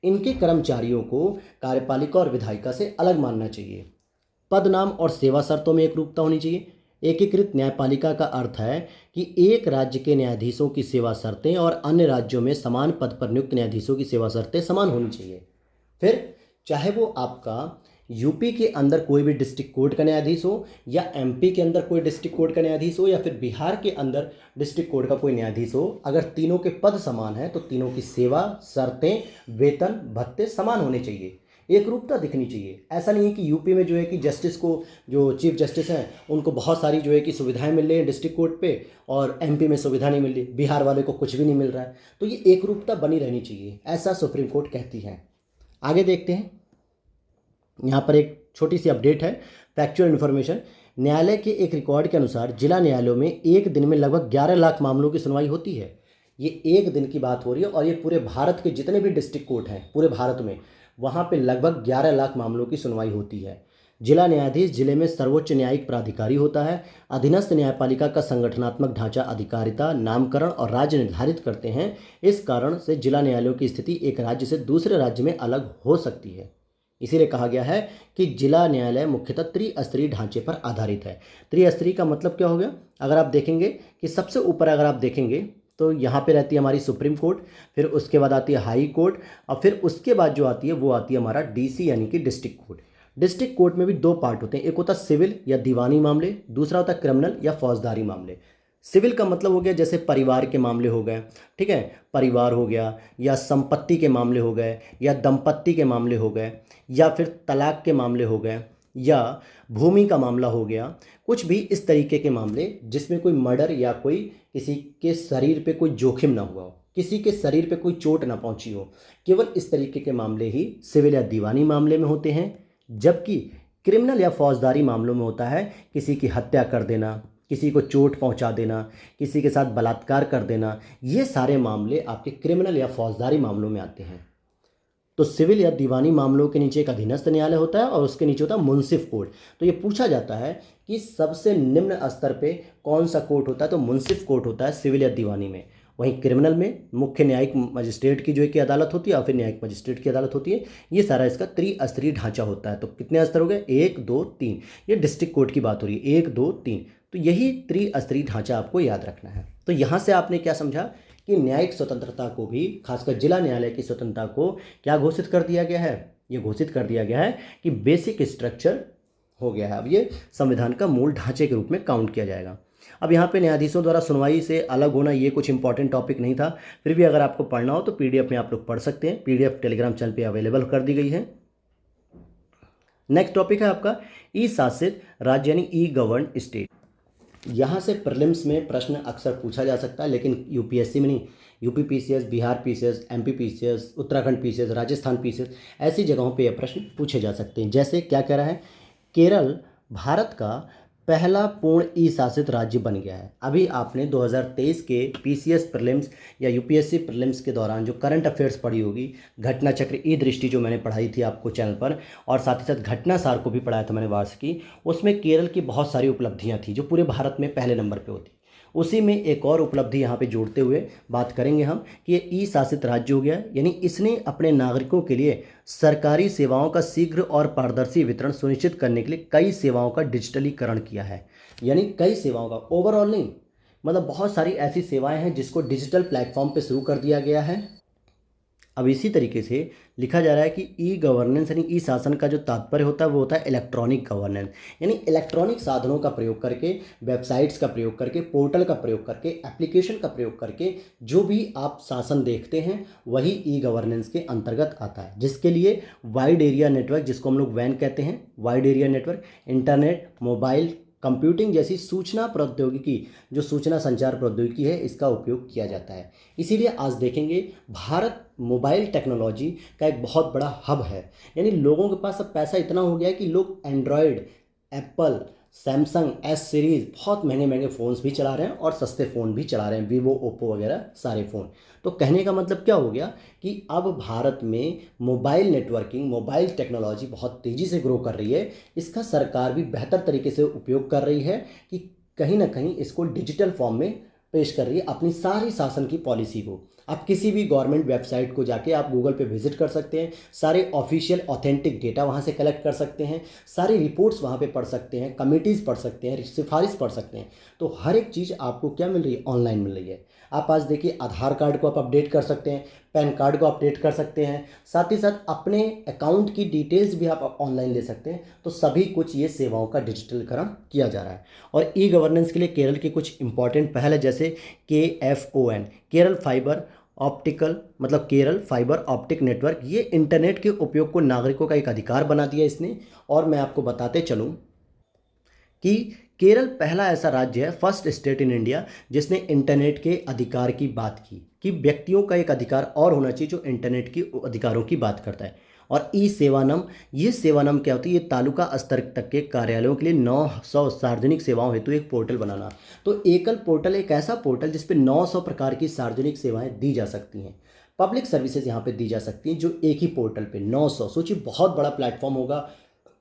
इनके कर्मचारियों को कार्यपालिका और विधायिका से अलग मानना चाहिए। पद, नाम और सेवा शर्तों में एकरूपता होनी चाहिए। एकीकृत न्यायपालिका का अर्थ है कि एक राज्य के न्यायाधीशों की सेवा शर्तें और अन्य राज्यों में समान पद पर नियुक्त न्यायाधीशों की सेवा शर्तें समान होनी चाहिए। फिर चाहे वो आपका यूपी के अंदर कोई भी डिस्ट्रिक्ट कोर्ट का न्यायाधीश हो, या एमपी के अंदर कोई डिस्ट्रिक्ट कोर्ट का न्यायाधीश हो, या फिर बिहार के अंदर डिस्ट्रिक्ट कोर्ट का कोई न्यायाधीश हो, अगर तीनों के पद समान हैं तो तीनों की सेवा शर्तें, वेतन, भत्ते समान होने चाहिए, एकरूपता दिखनी चाहिए। ऐसा नहीं है कि यूपी में जो है कि जस्टिस को, जो चीफ जस्टिस हैं, उनको बहुत सारी जो है कि सुविधाएं मिल रही हैं डिस्ट्रिक्ट कोर्ट पे, और एमपी में सुविधा नहीं मिल रही, बिहार वाले को कुछ भी नहीं मिल रहा है। तो ये एकरूपता बनी रहनी चाहिए, ऐसा सुप्रीम कोर्ट कहती है। आगे देखते हैं, यहाँ पर एक छोटी सी अपडेट है, फैक्चुअल इन्फॉर्मेशन। न्यायालय के एक रिकॉर्ड के अनुसार जिला न्यायालयों में एक दिन में लगभग 11 लाख मामलों की सुनवाई होती है। ये एक दिन की बात हो रही है, और ये पूरे भारत के जितने भी डिस्ट्रिक्ट कोर्ट हैं पूरे भारत में, वहाँ पे लगभग 11 लाख मामलों की सुनवाई होती है। जिला न्यायाधीश जिले में सर्वोच्च न्यायिक प्राधिकारी होता है। अधीनस्थ न्यायपालिका का संगठनात्मक ढांचा, अधिकारिता, नामकरण और राज्य निर्धारित करते हैं। इस कारण से जिला न्यायालयों की स्थिति एक राज्य से दूसरे राज्य में अलग हो सकती है। इसीलिए कहा गया है कि जिला न्यायालय मुख्यतः त्रिस्तरीय ढांचे पर आधारित है। त्रिस्तरीय का मतलब क्या हो गया? अगर आप देखेंगे कि सबसे ऊपर अगर आप देखेंगे तो यहाँ पे रहती है हमारी सुप्रीम कोर्ट, फिर उसके बाद आती है हाई कोर्ट, और फिर उसके बाद जो आती है वो आती है हमारा डीसी यानी कि डिस्ट्रिक्ट कोर्ट। डिस्ट्रिक्ट कोर्ट में भी दो पार्ट होते हैं, एक होता है सिविल या दीवानी मामले, दूसरा होता है क्रिमिनल या फौजदारी मामले। सिविल का मतलब हो गया जैसे परिवार के मामले हो गए, ठीक है, परिवार हो गया, या संपत्ति के मामले हो गए, या दंपत्ति के मामले हो गए, या फिर तलाक के मामले हो गए, या भूमि का मामला हो गया। कुछ भी इस तरीके के मामले जिसमें कोई मर्डर या कोई किसी के शरीर पे कोई जोखिम ना हुआ हो, किसी के शरीर पे कोई चोट ना पहुंची हो, केवल इस तरीके के मामले ही सिविल या दीवानी मामले में होते हैं। जबकि क्रिमिनल या फौजदारी मामलों में होता है किसी की हत्या कर देना, किसी को चोट पहुंचा देना, किसी के साथ बलात्कार कर देना, ये सारे मामले आपके क्रिमिनल या फौजदारी मामलों में आते हैं। तो सिविल या दीवानी मामलों के नीचे एक अधीनस्थ न्यायालय होता है और उसके नीचे होता है मुंसिफ कोर्ट। तो ये पूछा जाता है कि सबसे निम्न स्तर पे कौन सा कोर्ट होता है, तो मुंसिफ कोर्ट होता है सिविल या दीवानी में। वहीं क्रिमिनल में मुख्य न्यायिक मजिस्ट्रेट की जो है कि अदालत होती है, और फिर न्यायिक मजिस्ट्रेट की अदालत होती है। ये सारा इसका त्रिस्तरीय ढांचा होता है। तो कितने स्तर हो गए? 1 2 3। ये डिस्ट्रिक्ट कोर्ट की बात हो रही है, 1 2 3। तो यही त्रिस्तरीय ढांचा आपको याद रखना है। तो यहाँ से आपने क्या समझा कि न्यायिक स्वतंत्रता को भी, खासकर जिला न्यायालय की स्वतंत्रता को क्या घोषित कर दिया गया है? ये घोषित कर दिया गया है कि बेसिक स्ट्रक्चर हो गया है। अब ये संविधान का मूल ढांचे के रूप में काउंट किया जाएगा। अब यहाँ पे न्यायाधीशों द्वारा सुनवाई से अलग होना ये कुछ इंपॉर्टेंट टॉपिक नहीं था, फिर भी अगर आपको पढ़ना हो तो पीडीएफ में आप लोग पढ़ सकते हैं। पीडीएफ टेलीग्राम चैनल पे अवेलेबल कर दी गई है। नेक्स्ट टॉपिक है आपका ई शासित राज्य यानी ई गवर्न स्टेट। यहाँ से प्रीलिम्स में प्रश्न अक्सर पूछा जा सकता है, लेकिन यूपीएससी में नहीं। UP PCS, Bihar PCS, MP PCS, Uttarakhand PCS, Rajasthan PCS, ऐसी जगहों पे ये प्रश्न पूछे जा सकते हैं। जैसे क्या कह रहा है, केरल भारत का पहला पूर्ण ई शासित राज्य बन गया है। अभी आपने 2023 के पीसीएस प्रीलिम्स या यूपीएससी प्रीलिम्स के दौरान जो करंट अफेयर्स पढ़ी होगी, घटना चक्र ई दृष्टि जो मैंने पढ़ाई थी आपको चैनल पर, और साथ ही साथ घटना सार को भी पढ़ाया था मैंने वार्षिकी, उसमें केरल की बहुत सारी उपलब्धियां थी जो पूरे भारत में पहले नंबर पर होती। उसी में एक और उपलब्धि यहाँ पे जोड़ते हुए बात करेंगे हम कि ये ई शासित राज्य हो गया, यानी इसने अपने नागरिकों के लिए सरकारी सेवाओं का शीघ्र और पारदर्शी वितरण सुनिश्चित करने के लिए कई सेवाओं का डिजिटलीकरण किया है। यानी कई सेवाओं का, ओवरऑल नहीं, मतलब बहुत सारी ऐसी सेवाएं हैं जिसको डिजिटल प्लेटफॉर्म पे शुरू कर दिया गया है। अब इसी तरीके से लिखा जा रहा है कि ई गवर्नेंस यानी ई शासन का जो तात्पर्य होता है वो होता है इलेक्ट्रॉनिक गवर्नेंस, यानी इलेक्ट्रॉनिक साधनों का प्रयोग करके, वेबसाइट्स का प्रयोग करके, पोर्टल का प्रयोग करके, एप्लीकेशन का प्रयोग करके जो भी आप शासन देखते हैं वही ई गवर्नेंस के अंतर्गत आता है। जिसके लिए वाइड एरिया नेटवर्क, जिसको हम लोग वैन कहते हैं, wide area network, internet, mobile computing जैसी सूचना प्रौद्योगिकी, जो सूचना संचार प्रौद्योगिकी है, इसका उपयोग किया जाता है। इसीलिए आज देखेंगे भारत मोबाइल टेक्नोलॉजी का एक बहुत बड़ा हब है। यानी लोगों के पास अब पैसा इतना हो गया है कि लोग Android, Apple, Samsung S series बहुत महंगे महंगे फ़ोन्स भी चला रहे हैं और सस्ते फ़ोन भी चला रहे हैं, वीवो, ओप्पो वगैरह सारे फ़ोन। तो कहने का मतलब क्या हो गया कि अब भारत में मोबाइल नेटवर्किंग, मोबाइल टेक्नोलॉजी बहुत तेज़ी से ग्रो कर रही है। इसका सरकार भी बेहतर तरीके से उपयोग कर रही है कि कहीं ना कहीं इसको डिजिटल फॉर्म में पेश कर रही है अपनी सारी शासन की पॉलिसी को। आप किसी भी गवर्नमेंट वेबसाइट को जाके आप गूगल पे विजिट कर सकते हैं, सारे ऑफिशियल ऑथेंटिक डेटा वहाँ से कलेक्ट कर सकते हैं, सारी रिपोर्ट्स वहाँ पे पढ़ सकते हैं, कमिटीज़ पढ़ सकते हैं, सिफारिश पढ़ सकते हैं। तो हर एक चीज़ आपको क्या मिल रही है? ऑनलाइन मिल रही है। आप आज देखिए आधार कार्ड को आप अपडेट कर सकते हैं, पैन कार्ड को अपडेट कर सकते हैं, साथ ही साथ अपने अकाउंट की डिटेल्स भी आप ऑनलाइन ले सकते हैं। तो सभी कुछ ये सेवाओं का डिजिटलीकरण किया जा रहा है। और ई गवर्नेंस के लिए केरल की कुछ इंपॉर्टेंट पहल है, जैसे KFON, केरल फाइबर ऑप्टिकल, मतलब केरल फाइबर ऑप्टिक नेटवर्क। ये इंटरनेट के उपयोग को नागरिकों का एक अधिकार बना दिया इसने। और मैं आपको बताते चलूँ कि केरल पहला ऐसा राज्य है, फर्स्ट स्टेट इन इंडिया, जिसने इंटरनेट के अधिकार की बात की कि व्यक्तियों का एक अधिकार और होना चाहिए जो इंटरनेट की अधिकारों की बात करता है। और ई सेवानम, ये सेवानम क्या होती है? ये तालुका स्तर तक के कार्यालयों के लिए 900 सार्वजनिक सेवाओं हेतु एक पोर्टल बनाना। तो एकल पोर्टल एक ऐसा पोर्टल जिस पे 900 प्रकार की सार्वजनिक सेवाएं दी जा सकती हैं, पब्लिक सर्विसेज यहाँ पे दी जा सकती हैं, जो एक ही पोर्टल पे 900। सोचिए बहुत बड़ा प्लेटफॉर्म होगा,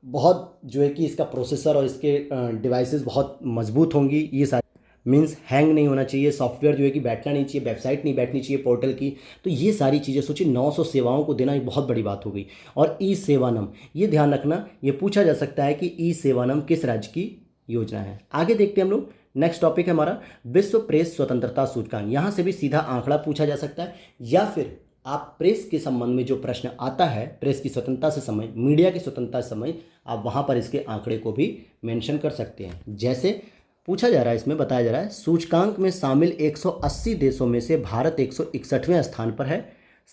बहुत जो है कि इसका प्रोसेसर और इसके डिवाइसेस बहुत मजबूत होंगी। ये सारी मीन्स हैंग नहीं होना चाहिए, सॉफ्टवेयर जो है कि बैठना नहीं चाहिए, वेबसाइट नहीं बैठनी चाहिए पोर्टल की। तो ये सारी चीज़ें सोचिए, 900 सेवाओं को देना एक बहुत बड़ी बात हो गई। और ई सेवानम, ये ध्यान रखना, ये पूछा जा सकता है कि ई सेवानम किस राज्य की योजना है। आगे देखते हैं हम लोग। नेक्स्ट टॉपिक है हमारा विश्व प्रेस स्वतंत्रता सूचकांक। यहाँ से भी सीधा आंकड़ा पूछा जा सकता है, या फिर आप प्रेस के संबंध में जो प्रश्न आता है, प्रेस की स्वतंत्रता से समय, मीडिया की स्वतंत्रता से समय, आप वहाँ पर इसके आंकड़े को भी मेंशन कर सकते हैं। जैसे पूछा जा रहा है, इसमें बताया जा रहा है, सूचकांक में शामिल 180 देशों में से भारत 161वें स्थान पर है।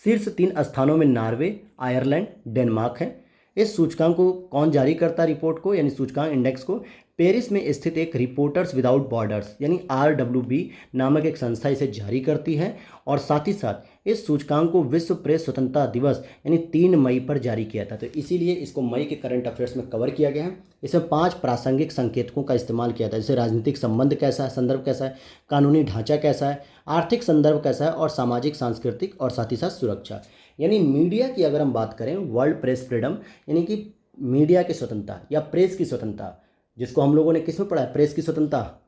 शीर्ष 3 स्थानों में नॉर्वे, आयरलैंड, डेनमार्क है। इस सूचकांक को कौन जारी करता है? रिपोर्ट को, यानी सूचकांक इंडेक्स को पेरिस में स्थित एक रिपोर्टर्स विदाउट बॉर्डर्स यानी RWB नामक एक संस्था इसे जारी करती है। और साथ ही साथ इस सूचकांक को विश्व प्रेस स्वतंत्रता दिवस यानी 3 मई पर जारी किया था। तो इसीलिए इसको मई के करंट अफेयर्स में कवर किया गया है। इसमें 5 प्रासंगिक संकेतकों का इस्तेमाल किया था, जैसे राजनीतिक संबंध कैसा है, संदर्भ कैसा है, कानूनी ढांचा कैसा है, आर्थिक संदर्भ कैसा है, और सामाजिक, सांस्कृतिक और साथ ही साथ सुरक्षा। यानी मीडिया की अगर हम बात करें, वर्ल्ड प्रेस फ्रीडम, यानी कि मीडिया की स्वतंत्रता या प्रेस की स्वतंत्रता, जिसको हम लोगों ने किस में पढ़ा है? प्रेस की स्वतंत्रता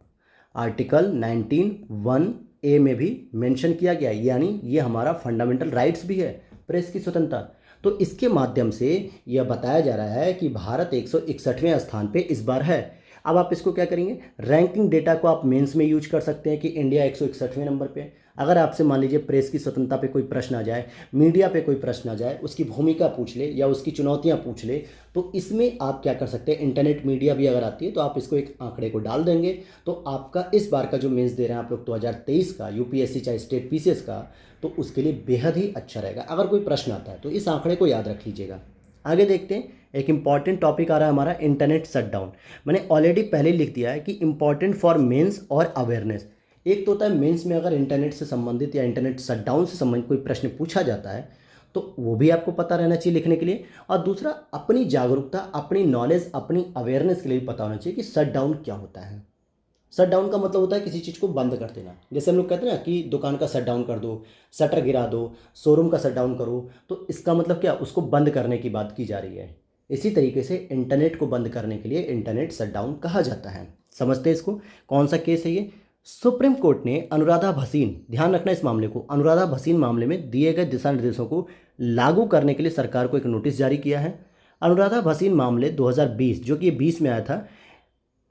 आर्टिकल 19(1)(a) में भी मेंशन किया गया है। यानी ये हमारा फंडामेंटल राइट्स भी है, प्रेस की स्वतंत्रता। तो इसके माध्यम से यह बताया जा रहा है कि भारत 161वें स्थान पे इस बार है। अब आप इसको क्या करेंगे? रैंकिंग डेटा को आप मेंस में यूज कर सकते हैं कि इंडिया 161वें नंबर पे। अगर आपसे मान लीजिए प्रेस की स्वतंत्रता पे कोई प्रश्न आ जाए, मीडिया पे कोई प्रश्न आ जाए, उसकी भूमिका पूछ ले या उसकी चुनौतियां पूछ ले, तो इसमें आप क्या कर सकते हैं? इंटरनेट मीडिया भी अगर आती है तो आप इसको एक आंकड़े को डाल देंगे, तो आपका इस बार का जो मेंस दे रहे हैं आप लोग 2023 का यूपीएससी चाहे स्टेट पीसीएस का, तो उसके लिए बेहद ही अच्छा रहेगा। अगर कोई प्रश्न आता है तो इस आंकड़े को याद रख लीजिएगा। आगे देखते हैं, एक इंपॉर्टेंट टॉपिक आ रहा है हमारा इंटरनेट शटडाउन। मैंने ऑलरेडी पहले लिख दिया है कि इंपॉर्टेंट फॉर मेंस और अवेयरनेस। एक तो होता है मेंस में अगर इंटरनेट से संबंधित या इंटरनेट शटडाउन से संबंधित कोई प्रश्न पूछा जाता है तो वो भी आपको पता रहना चाहिए लिखने के लिए। और दूसरा, अपनी जागरूकता, अपनी नॉलेज, अपनी अवेयरनेस के लिए भी पता होना चाहिए कि शटडाउन क्या होता है। शटडाउन का मतलब होता है किसी चीज़ को बंद कर देना। जैसे हम लोग कहते हैं ना कि दुकान का शटडाउन कर दो, शटर गिरा दो, शोरूम का शटडाउन करो, तो इसका मतलब क्या? उसको बंद करने की बात की जा रही है। इसी तरीके से इंटरनेट को बंद करने के लिए इंटरनेट शटडाउन कहा जाता है। समझते हैं इसको। कौन सा केस है ये? सुप्रीम कोर्ट ने अनुराधा भसीन, ध्यान रखना इस मामले को, अनुराधा भसीन मामले में दिए गए दिशा निर्देशों को लागू करने के लिए सरकार को एक नोटिस जारी किया है। अनुराधा भसीन मामले 2020, जो कि 20 में आया था,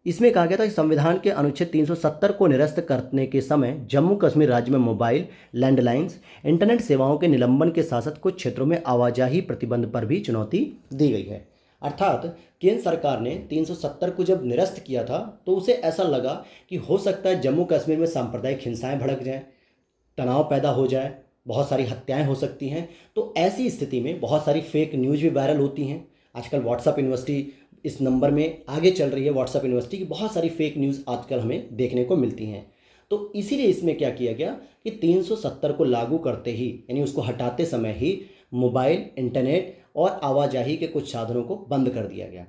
इसमें कहा गया था कि संविधान के अनुच्छेद 370 को निरस्त करने के समय जम्मू कश्मीर राज्य में मोबाइल, लैंडलाइंस, इंटरनेट सेवाओं के निलंबन के साथ साथ कुछ क्षेत्रों में आवाजाही प्रतिबंध पर भी चुनौती दी गई है। अर्थात केंद्र सरकार ने 370 को जब निरस्त किया था तो उसे ऐसा लगा कि हो सकता है जम्मू कश्मीर में सांप्रदायिक हिंसाएं भड़क जाएं, तनाव पैदा हो जाए, बहुत सारी हत्याएं हो सकती हैं। तो ऐसी स्थिति में बहुत सारी फेक न्यूज़ भी वायरल होती हैं। आजकल व्हाट्सएप यूनिवर्सिटी इस नंबर में आगे चल रही है व्हाट्सएप यूनिवर्सिटी की, बहुत सारी फेक न्यूज़ आजकल हमें देखने को मिलती हैं। तो इसीलिए इसमें क्या किया गया कि 370 को लागू करते ही, यानी उसको हटाते समय ही मोबाइल, इंटरनेट और आवाजाही के कुछ साधनों को बंद कर दिया गया।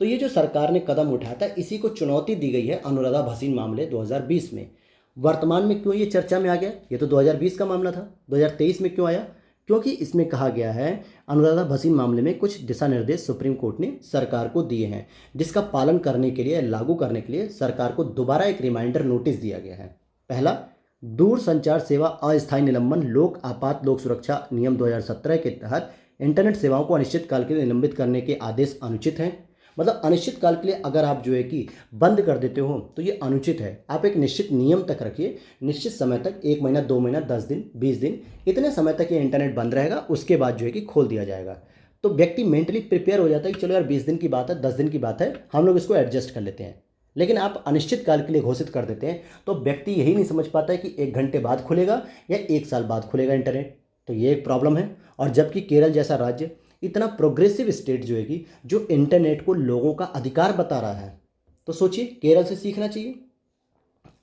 तो ये जो सरकार ने कदम उठाया था, इसी को चुनौती दी गई है अनुराधा भसीन मामले 2020 में। वर्तमान में क्यों ये चर्चा में आ गया? ये तो 2020 का मामला था, 2023 में क्यों आया? क्योंकि इसमें कहा गया है अनुराधा भसीन मामले में कुछ दिशा निर्देश सुप्रीम कोर्ट ने सरकार को दिए हैं, जिसका पालन करने के लिए, लागू करने के लिए सरकार को दोबारा एक रिमाइंडर नोटिस दिया गया है। पहला, दूर संचार सेवा अस्थायी निलंबन लोक आपात लोक सुरक्षा नियम 2017 के तहत इंटरनेट सेवाओं को अनिश्चित काल के लिए निलंबित करने के आदेश अनुचित हैं। मतलब अनिश्चित काल के लिए अगर आप जो है कि बंद कर देते हो तो ये अनुचित है। आप एक निश्चित नियम तक रखिए, निश्चित समय तक, 1 महीना, 2 महीना, 10 दिन, 20 दिन, इतने समय तक ये इंटरनेट बंद रहेगा, उसके बाद जो है कि खोल दिया जाएगा। तो व्यक्ति मेंटली प्रिपेयर हो जाता है कि चलो यार 20 दिन की बात है, 10 दिन की बात है, हम लोग इसको एडजस्ट कर लेते हैं। लेकिन आप अनिश्चित काल के लिए घोषित कर देते हैं तो व्यक्ति यही नहीं समझ पाता है कि 1 घंटे बाद खुलेगा या 1 साल बाद खुलेगा इंटरनेट। तो ये एक प्रॉब्लम है। और जबकि केरल जैसा राज्य, इतना प्रोग्रेसिव स्टेट जो है कि जो इंटरनेट को लोगों का अधिकार बता रहा है, तो सोचिए केरल से सीखना चाहिए।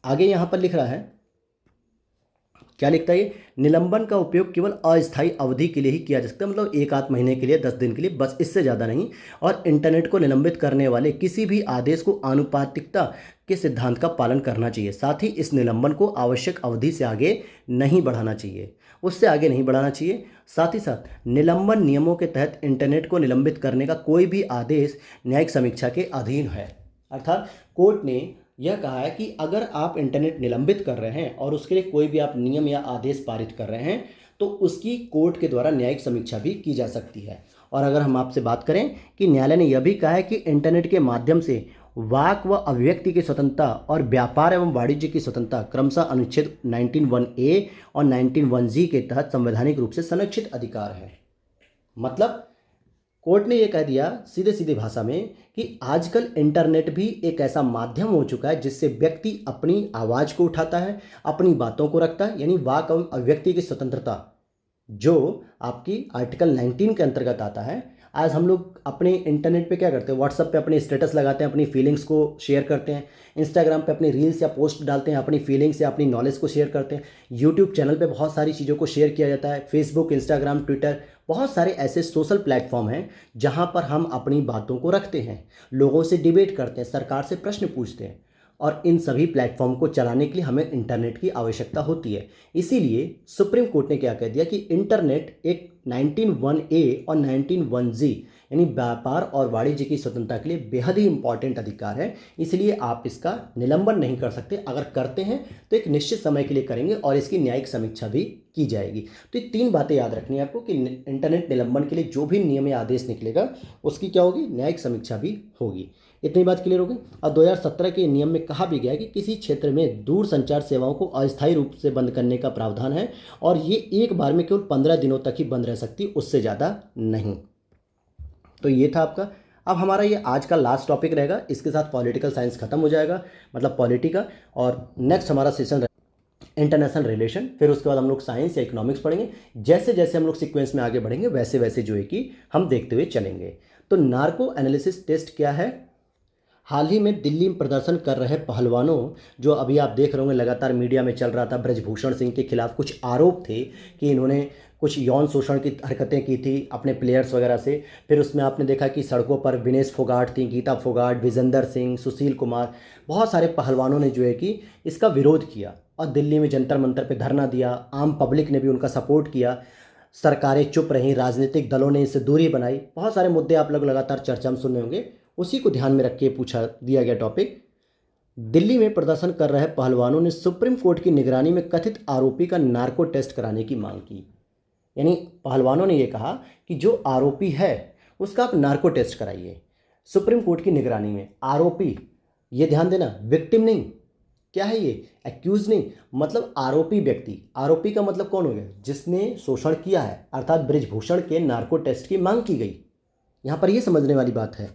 आगे यहाँ पर लिख रहा है, क्या लिखता है ये? निलंबन का उपयोग केवल अस्थायी अवधि के लिए ही किया जा सकता है, मतलब 1 आध महीने के लिए, 10 दिन के लिए, बस, इससे ज़्यादा नहीं। और इंटरनेट को निलंबित करने वाले किसी भी आदेश को आनुपातिकता के सिद्धांत का पालन करना चाहिए। साथ ही इस निलंबन को आवश्यक अवधि से आगे नहीं बढ़ाना चाहिए, उससे आगे नहीं बढ़ाना चाहिए। साथ ही साथ निलंबन नियमों के तहत इंटरनेट को निलंबित करने का कोई भी आदेश न्यायिक समीक्षा के अधीन है। अर्थात कोर्ट ने यह कहा है कि अगर आप इंटरनेट निलंबित कर रहे हैं और उसके लिए कोई भी आप नियम या आदेश पारित कर रहे हैं तो उसकी कोर्ट के द्वारा न्यायिक समीक्षा भी की जा सकती है। और अगर हम आपसे बात करें कि न्यायालय ने यह भी कहा है कि इंटरनेट के माध्यम से वाक व अभिव्यक्ति की स्वतंत्रता और व्यापार एवं वाणिज्य की स्वतंत्रता क्रमशः अनुच्छेद 19(1)(a) और 19(1)(g) के तहत संवैधानिक रूप से संरक्षित अधिकार है। मतलब कोर्ट ने यह कह दिया सीधे सीधे भाषा में कि आजकल इंटरनेट भी एक ऐसा माध्यम हो चुका है जिससे व्यक्ति अपनी आवाज़ को उठाता है, अपनी बातों को रखता है, यानी वाक एवं अभिव्यक्ति की स्वतंत्रता जो आपकी आर्टिकल 19 के अंतर्गत आता है। आज हम लोग अपने इंटरनेट पे क्या करते हैं? व्हाट्सएप पे अपने स्टेटस लगाते हैं, अपनी फीलिंग्स को शेयर करते हैं। इंस्टाग्राम पे अपनी रील्स या पोस्ट डालते हैं, अपनी फीलिंग्स या अपनी नॉलेज को शेयर करते हैं। यूट्यूब चैनल पे बहुत सारी चीज़ों को शेयर किया जाता है। फेसबुक, इंस्टाग्राम, ट्विटर, बहुत सारे ऐसे सोशल प्लेटफॉर्म हैं जहाँ पर हम अपनी बातों को रखते हैं, लोगों से डिबेट करते हैं, सरकार से प्रश्न पूछते हैं। और इन सभी प्लेटफॉर्म को चलाने के लिए हमें इंटरनेट की आवश्यकता होती है। इसीलिए सुप्रीम कोर्ट ने क्या कह दिया कि इंटरनेट एक 19(1)(a) और 19(1)(g) यानी व्यापार और वाणिज्य की स्वतंत्रता के लिए बेहद ही इंपॉर्टेंट अधिकार है। इसलिए आप इसका निलंबन नहीं कर सकते। अगर करते हैं तो एक निश्चित समय के लिए करेंगे और इसकी न्यायिक समीक्षा भी की जाएगी। तो ये 3 बातें याद रखनी है आपको कि इंटरनेट निलंबन के लिए जो भी नियम या आदेश निकलेगा उसकी क्या होगी? न्यायिक समीक्षा भी होगी। इतनी बात क्लियर होगी। और 2017 के नियम में कहा भी गया है कि किसी क्षेत्र में दूर संचार सेवाओं को अस्थायी रूप से बंद करने का प्रावधान है और ये एक बार में केवल 15 दिनों तक ही बंद रह सकती, उससे ज़्यादा नहीं। तो ये था आपका। अब हमारा ये आज का लास्ट टॉपिक रहेगा, इसके साथ पॉलिटिकल साइंस खत्म हो जाएगा, मतलब पॉलिटी का। और नेक्स्ट हमारा सेशन इंटरनेशनल रिलेशन। फिर उसके बाद हम लोग साइंस या इकोनॉमिक्स पढ़ेंगे। जैसे जैसे हम लोग सीक्वेंस में आगे बढ़ेंगे वैसे वैसे जो है कि हम देखते हुए चलेंगे। तो नार्को एनालिसिस टेस्ट क्या है? हाल ही में दिल्ली में प्रदर्शन कर रहे पहलवानों, जो अभी आप देख रहे होंगे लगातार मीडिया में चल रहा था, ब्रजभूषण सिंह के खिलाफ कुछ आरोप थे कि इन्होंने कुछ यौन शोषण की हरकतें की थी अपने प्लेयर्स वगैरह से। फिर उसमें आपने देखा कि सड़कों पर विनेश फोगाट थी, गीता फोगाट, विजेंदर सिंह, सुशील कुमार, बहुत सारे पहलवानों ने जो है कि इसका विरोध किया और दिल्ली में जंतर मंतर पर धरना दिया। आम पब्लिक ने भी उनका सपोर्ट किया, सरकारें चुप रहीं, राजनीतिक दलों ने इससे दूरी बनाई। बहुत सारे मुद्दे आप लोग लगातार चर्चा में सुन रहे होंगे, उसी को ध्यान में रख के पूछा दिया गया टॉपिक। दिल्ली में प्रदर्शन कर रहे पहलवानों ने सुप्रीम कोर्ट की निगरानी में कथित आरोपी का नार्को टेस्ट कराने की मांग की। यानी पहलवानों ने यह कहा कि जो आरोपी है उसका आप नार्को टेस्ट कराइए सुप्रीम कोर्ट की निगरानी में। आरोपी, ये ध्यान देना, विक्टिम नहीं। क्या है ये? एक्यूज नहीं, मतलब आरोपी व्यक्ति। आरोपी का मतलब कौन हो गया? जिसने शोषण किया है। अर्थात ब्रिजभूषण के नार्को टेस्ट की मांग की गई। यहाँ पर यह समझने वाली बात है।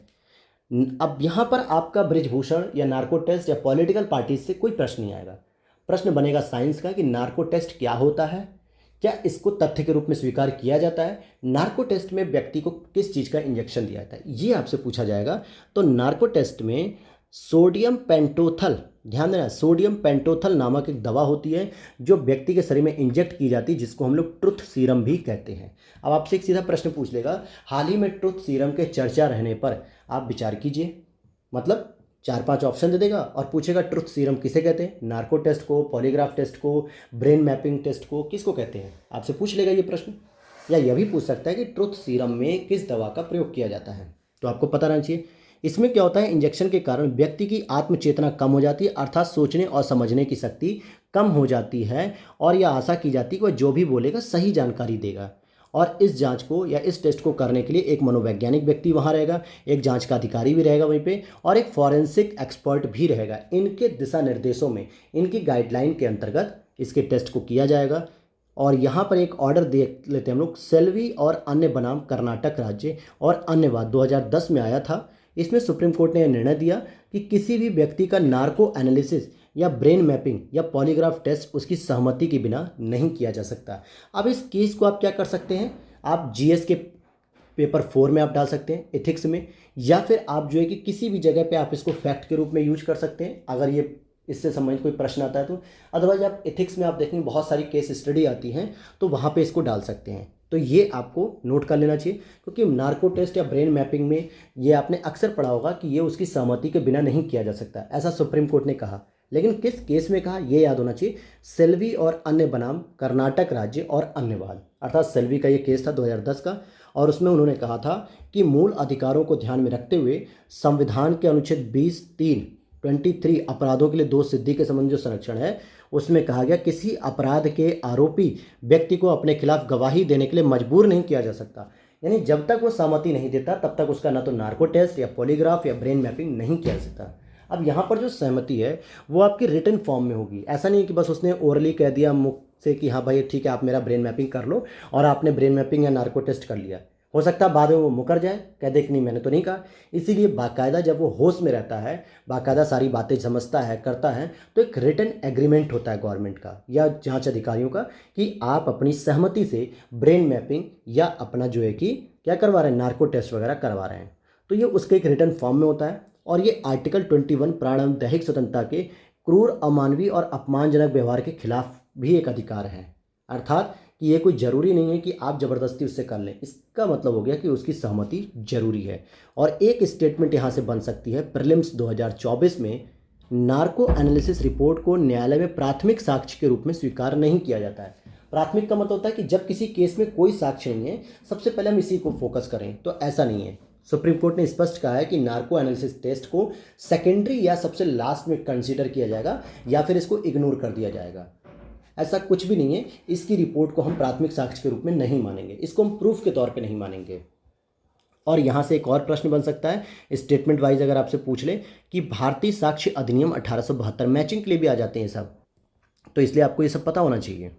अब यहाँ पर आपका ब्रिजभूषण या नार्को टेस्ट या पॉलिटिकल पार्टी से कोई प्रश्न नहीं आएगा। प्रश्न बनेगा साइंस का कि नार्को टेस्ट क्या होता है, क्या इसको तथ्य के रूप में स्वीकार किया जाता है? नार्को टेस्ट में व्यक्ति को किस चीज़ का इंजेक्शन दिया जाता है, ये आपसे पूछा जाएगा। तो नार्को टेस्ट में सोडियम पेंटोथल, ध्यान देना, सोडियम पेंटोथल नामक एक दवा होती है जो व्यक्ति के शरीर में इंजेक्ट की जाती है, जिसको हम लोग ट्रुथ सीरम भी कहते हैं। अब आपसे एक सीधा प्रश्न पूछ लेगा, हाल ही में ट्रुथ सीरम के चर्चा रहने पर आप विचार कीजिए, मतलब 4-5 ऑप्शन दे देगा और पूछेगा ट्रुथ सीरम किसे कहते हैं, नार्को टेस्ट को, पॉलीग्राफ टेस्ट को, ब्रेन मैपिंग टेस्ट को, किसको कहते हैं, आपसे पूछ लेगा ये प्रश्न। या यह भी पूछ सकता है कि ट्रुथ सीरम में किस दवा का प्रयोग किया जाता है। तो आपको पता रहना चाहिए। इसमें क्या होता है, इंजेक्शन के कारण व्यक्ति की आत्मचेतना कम हो जाती है, अर्थात सोचने और समझने की शक्ति कम हो जाती है, और यह आशा की जाती है कि वह जो भी बोलेगा सही जानकारी देगा। और इस जांच को या इस टेस्ट को करने के लिए एक मनोवैज्ञानिक व्यक्ति वहाँ रहेगा, एक जांच का अधिकारी भी रहेगा वहीं पे, और एक फॉरेंसिक एक्सपर्ट भी रहेगा। इनके दिशा निर्देशों में, इनकी गाइडलाइन के अंतर्गत इसके टेस्ट को किया जाएगा। और यहाँ पर एक ऑर्डर देख लेते हैं हम लोग, सेल्वी और अन्य बनाम कर्नाटक राज्य और अन्य वाद 2010 में आया था। इसमें सुप्रीम कोर्ट ने यह निर्णय दिया कि किसी भी व्यक्ति का नार्को एनालिसिस या ब्रेन मैपिंग या पॉलीग्राफ टेस्ट उसकी सहमति के बिना नहीं किया जा सकता। अब इस केस को आप क्या कर सकते हैं, आप जीएस के पेपर 4 में आप डाल सकते हैं, एथिक्स में, या फिर आप जो है कि किसी भी जगह पे आप इसको फैक्ट के रूप में यूज कर सकते हैं अगर ये इससे संबंधित कोई प्रश्न आता है तो। अदरवाइज आप एथिक्स में आप देखेंगे बहुत सारी केस स्टडी आती हैं, तो वहाँ पे इसको डाल सकते हैं। तो ये आपको नोट कर लेना चाहिए, क्योंकि नार्को टेस्ट या ब्रेन मैपिंग में ये आपने अक्सर पढ़ा होगा कि ये उसकी सहमति के बिना नहीं किया जा सकता, ऐसा सुप्रीम कोर्ट ने कहा। लेकिन किस केस में कहा, ये याद होना चाहिए, सेल्वी और अन्य बनाम कर्नाटक राज्य और अन्य वाद, अर्थात सेल्वी का ये केस था 2010 का, और उसमें उन्होंने कहा था कि मूल अधिकारों को ध्यान में रखते हुए संविधान के अनुच्छेद 23 अपराधों के लिए दोष सिद्धि के संबंध जो संरक्षण है, उसमें कहा गया किसी अपराध के आरोपी व्यक्ति को अपने खिलाफ गवाही देने के लिए मजबूर नहीं किया जा सकता। यानी जब तक वो सहमति नहीं देता तब तक उसका ना तो नार्को टेस्ट या पॉलीग्राफ या ब्रेन मैपिंग नहीं किया जा सकता। अब यहाँ पर जो सहमति है वो आपकी रिटन फॉर्म में होगी। ऐसा नहीं कि बस उसने ओरली कह दिया मुख से कि हाँ भाई ठीक है आप मेरा ब्रेन मैपिंग कर लो, और आपने ब्रेन मैपिंग या नार्को टेस्ट कर लिया। हो सकता है बाद में वो मुकर जाए, कह दे कि नहीं मैंने तो नहीं कहा। इसीलिए बाकायदा जब वो होश में रहता है, बाकायदा सारी बातें समझता है, करता है, तो एक रिटन एग्रीमेंट होता है गवर्नमेंट का या जांच अधिकारियों का कि आप अपनी सहमति से ब्रेन मैपिंग या अपना जो है कि क्या करवा रहे हैं, नार्को टेस्ट वगैरह करवा रहे हैं। तो ये उसके एक रिटन फॉर्म में होता है। और ये आर्टिकल 21 प्राण एवं दैहिक स्वतंत्रता के क्रूर, अमानवीय और अपमानजनक व्यवहार के खिलाफ भी एक अधिकार है। अर्थात कि ये कोई ज़रूरी नहीं है कि आप ज़बरदस्ती उससे कर लें, इसका मतलब हो गया कि उसकी सहमति जरूरी है। और एक स्टेटमेंट यहाँ से बन सकती है, प्रीलिम्स 2024 में नार्को एनालिसिस रिपोर्ट को न्यायालय में प्राथमिक साक्ष्य के रूप में स्वीकार नहीं किया जाता है। प्राथमिक का मतलब होता है कि जब किसी केस में कोई साक्ष्य नहीं है, सबसे पहले हम इसी को फोकस करें, तो ऐसा नहीं है। सुप्रीम कोर्ट ने स्पष्ट कहा है कि नार्को एनालिसिस टेस्ट को सेकेंडरी या सबसे लास्ट में कंसीडर किया जाएगा या फिर इसको इग्नोर कर दिया जाएगा। ऐसा कुछ भी नहीं है। इसकी रिपोर्ट को हम प्राथमिक साक्ष्य के रूप में नहीं मानेंगे, इसको हम प्रूफ के तौर पे नहीं मानेंगे। और यहाँ से एक और प्रश्न बन सकता है, स्टेटमेंट वाइज अगर आपसे पूछ ले कि भारतीय साक्ष्य अधिनियम 1872 मैचिंग के लिए भी आ जाते हैं सब, तो इसलिए आपको ये सब पता होना चाहिए।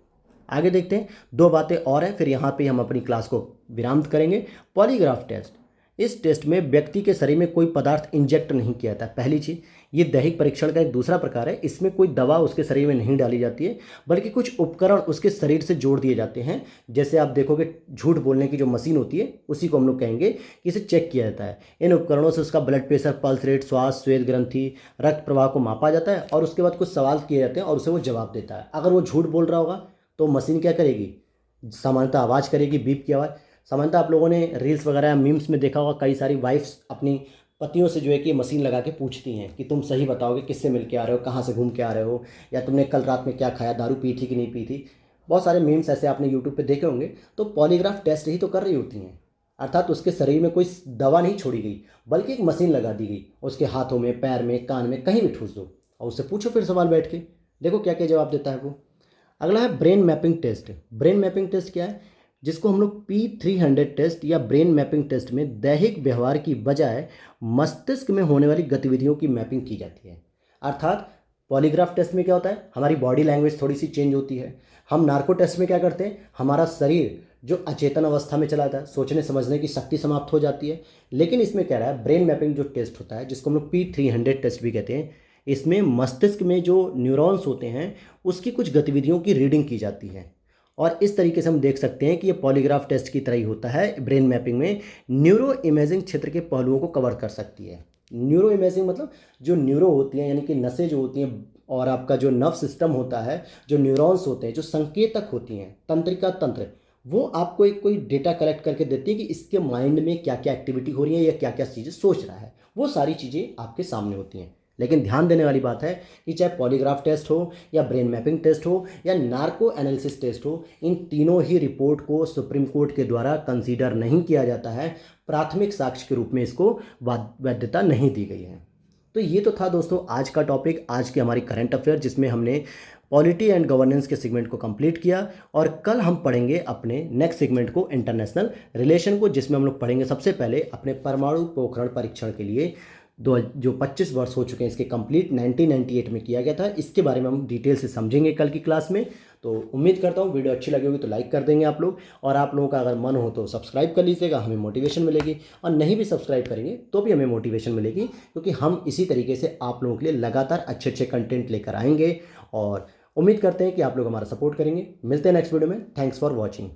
आगे देखते हैं, 2 बातें और हैं, फिर यहाँ पे हम अपनी क्लास को विराम करेंगे। पॉलीग्राफ टेस्ट, इस टेस्ट में व्यक्ति के शरीर में कोई पदार्थ इंजेक्ट नहीं किया जाता। पहली चीज़, ये दैहिक परीक्षण का एक दूसरा प्रकार है। इसमें कोई दवा उसके शरीर में नहीं डाली जाती है, बल्कि कुछ उपकरण उसके शरीर से जोड़ दिए जाते हैं। जैसे आप देखोगे झूठ बोलने की जो मशीन होती है, उसी को हम लोग कहेंगे कि इसे चेक किया जाता है। इन उपकरणों से उसका ब्लड प्रेशर, पल्स रेट, श्वास, श्वेत ग्रंथि, रक्त प्रवाह को मापा जाता है, और उसके बाद कुछ सवाल किए जाते हैं और उसे वो जवाब देता है। अगर वो झूठ बोल रहा होगा तो मशीन क्या करेगी, सामान्यतः आवाज़ करेगी, बीप की आवाज़। सामान्यतः आप लोगों ने रील्स वगैरह मीम्स में देखा होगा, कई सारी वाइफ्स अपनी पतियों से जो है कि मशीन लगा के पूछती हैं कि तुम सही बताओगे किससे मिल के आ रहे हो, कहाँ से घूम के आ रहे हो, या तुमने कल रात में क्या खाया, दारू पी थी कि नहीं पी थी। बहुत सारे मीम्स ऐसे आपने यूट्यूब पे देखे होंगे। तो पॉलीग्राफ टेस्ट ही तो कर रही होती हैं, अर्थात उसके शरीर में कोई दवा नहीं छोड़ी गई, बल्कि एक मशीन लगा दी गई, उसके हाथों में, पैर में, कान में, कहीं भी ठूस दो और उससे पूछो फिर सवाल बैठ के, देखो क्या क्या जवाब देता है वो। अगला है brain mapping test. Brain mapping test क्या है, जिसको हम लोग P300 टेस्ट या ब्रेन मैपिंग टेस्ट में दैहिक व्यवहार की बजाय मस्तिष्क में होने वाली गतिविधियों की मैपिंग की जाती है। अर्थात पॉलीग्राफ टेस्ट में क्या होता है, हमारी बॉडी लैंग्वेज थोड़ी सी चेंज होती है। हम नार्को टेस्ट में क्या करते हैं, हमारा शरीर जो अचेतन अवस्था में चला जाता है, सोचने समझने की शक्ति समाप्त हो जाती है। लेकिन इसमें क्या रहा है, ब्रेन मैपिंग जो टेस्ट होता है, जिसको हम लोग P300 टेस्ट भी कहते हैं, इसमें मस्तिष्क में जो न्यूरॉन्स होते हैं उसकी कुछ गतिविधियों की रीडिंग की जाती है। और इस तरीके से हम देख सकते हैं कि ये पॉलीग्राफ टेस्ट की तरह ही होता है। ब्रेन मैपिंग में न्यूरो इमेजिंग क्षेत्र के पहलुओं को कवर कर सकती है। न्यूरो इमेजिंग मतलब जो न्यूरो होती हैं यानी कि नसें जो होती हैं और आपका जो नर्व सिस्टम होता है, जो न्यूरॉन्स होते हैं, जो संकेतक होती हैं, तंत्रिका तंत्र, वो आपको एक कोई डेटा कलेक्ट करके देती है कि इसके माइंड में क्या क्या एक्टिविटी हो रही है या क्या क्या चीज़ें सोच रहा है। वो सारी चीज़ें आपके सामने होती हैं। लेकिन ध्यान देने वाली बात है कि चाहे पॉलीग्राफ टेस्ट हो या ब्रेन मैपिंग टेस्ट हो या नार्को एनालिसिस टेस्ट हो, इन तीनों ही रिपोर्ट को सुप्रीम कोर्ट के द्वारा कंसीडर नहीं किया जाता है। प्राथमिक साक्ष्य के रूप में इसको वैधता नहीं दी गई है। तो ये तो था दोस्तों आज का टॉपिक, आज की हमारी करंट अफेयर, जिसमें हमने पॉलिटी एंड गवर्नेंस के सेगमेंट को कंप्लीट किया। और कल हम पढ़ेंगे अपने नेक्स्ट सेगमेंट को, इंटरनेशनल रिलेशन को, जिसमें हम लोग पढ़ेंगे सबसे पहले अपने परमाणु पोखरण परीक्षण के लिए जो 25 वर्ष हो चुके हैं इसके कंप्लीट 1998 में किया गया था। इसके बारे में हम डिटेल से समझेंगे कल की क्लास में। तो उम्मीद करता हूँ वीडियो अच्छी लगी होगी तो लाइक कर देंगे आप लोग, और आप लोगों का अगर मन हो तो सब्सक्राइब कर लीजिएगा, हमें मोटिवेशन मिलेगी। और नहीं भी सब्सक्राइब करेंगे तो भी हमें मोटिवेशन मिलेगी, क्योंकि हम इसी तरीके से आप लोगों के लिए लगातार अच्छे अच्छे कंटेंट लेकर आएंगे। और उम्मीद करते हैं कि आप लोग हमारा सपोर्ट करेंगे। मिलते हैं नेक्स्ट वीडियो में। Thanks for watching.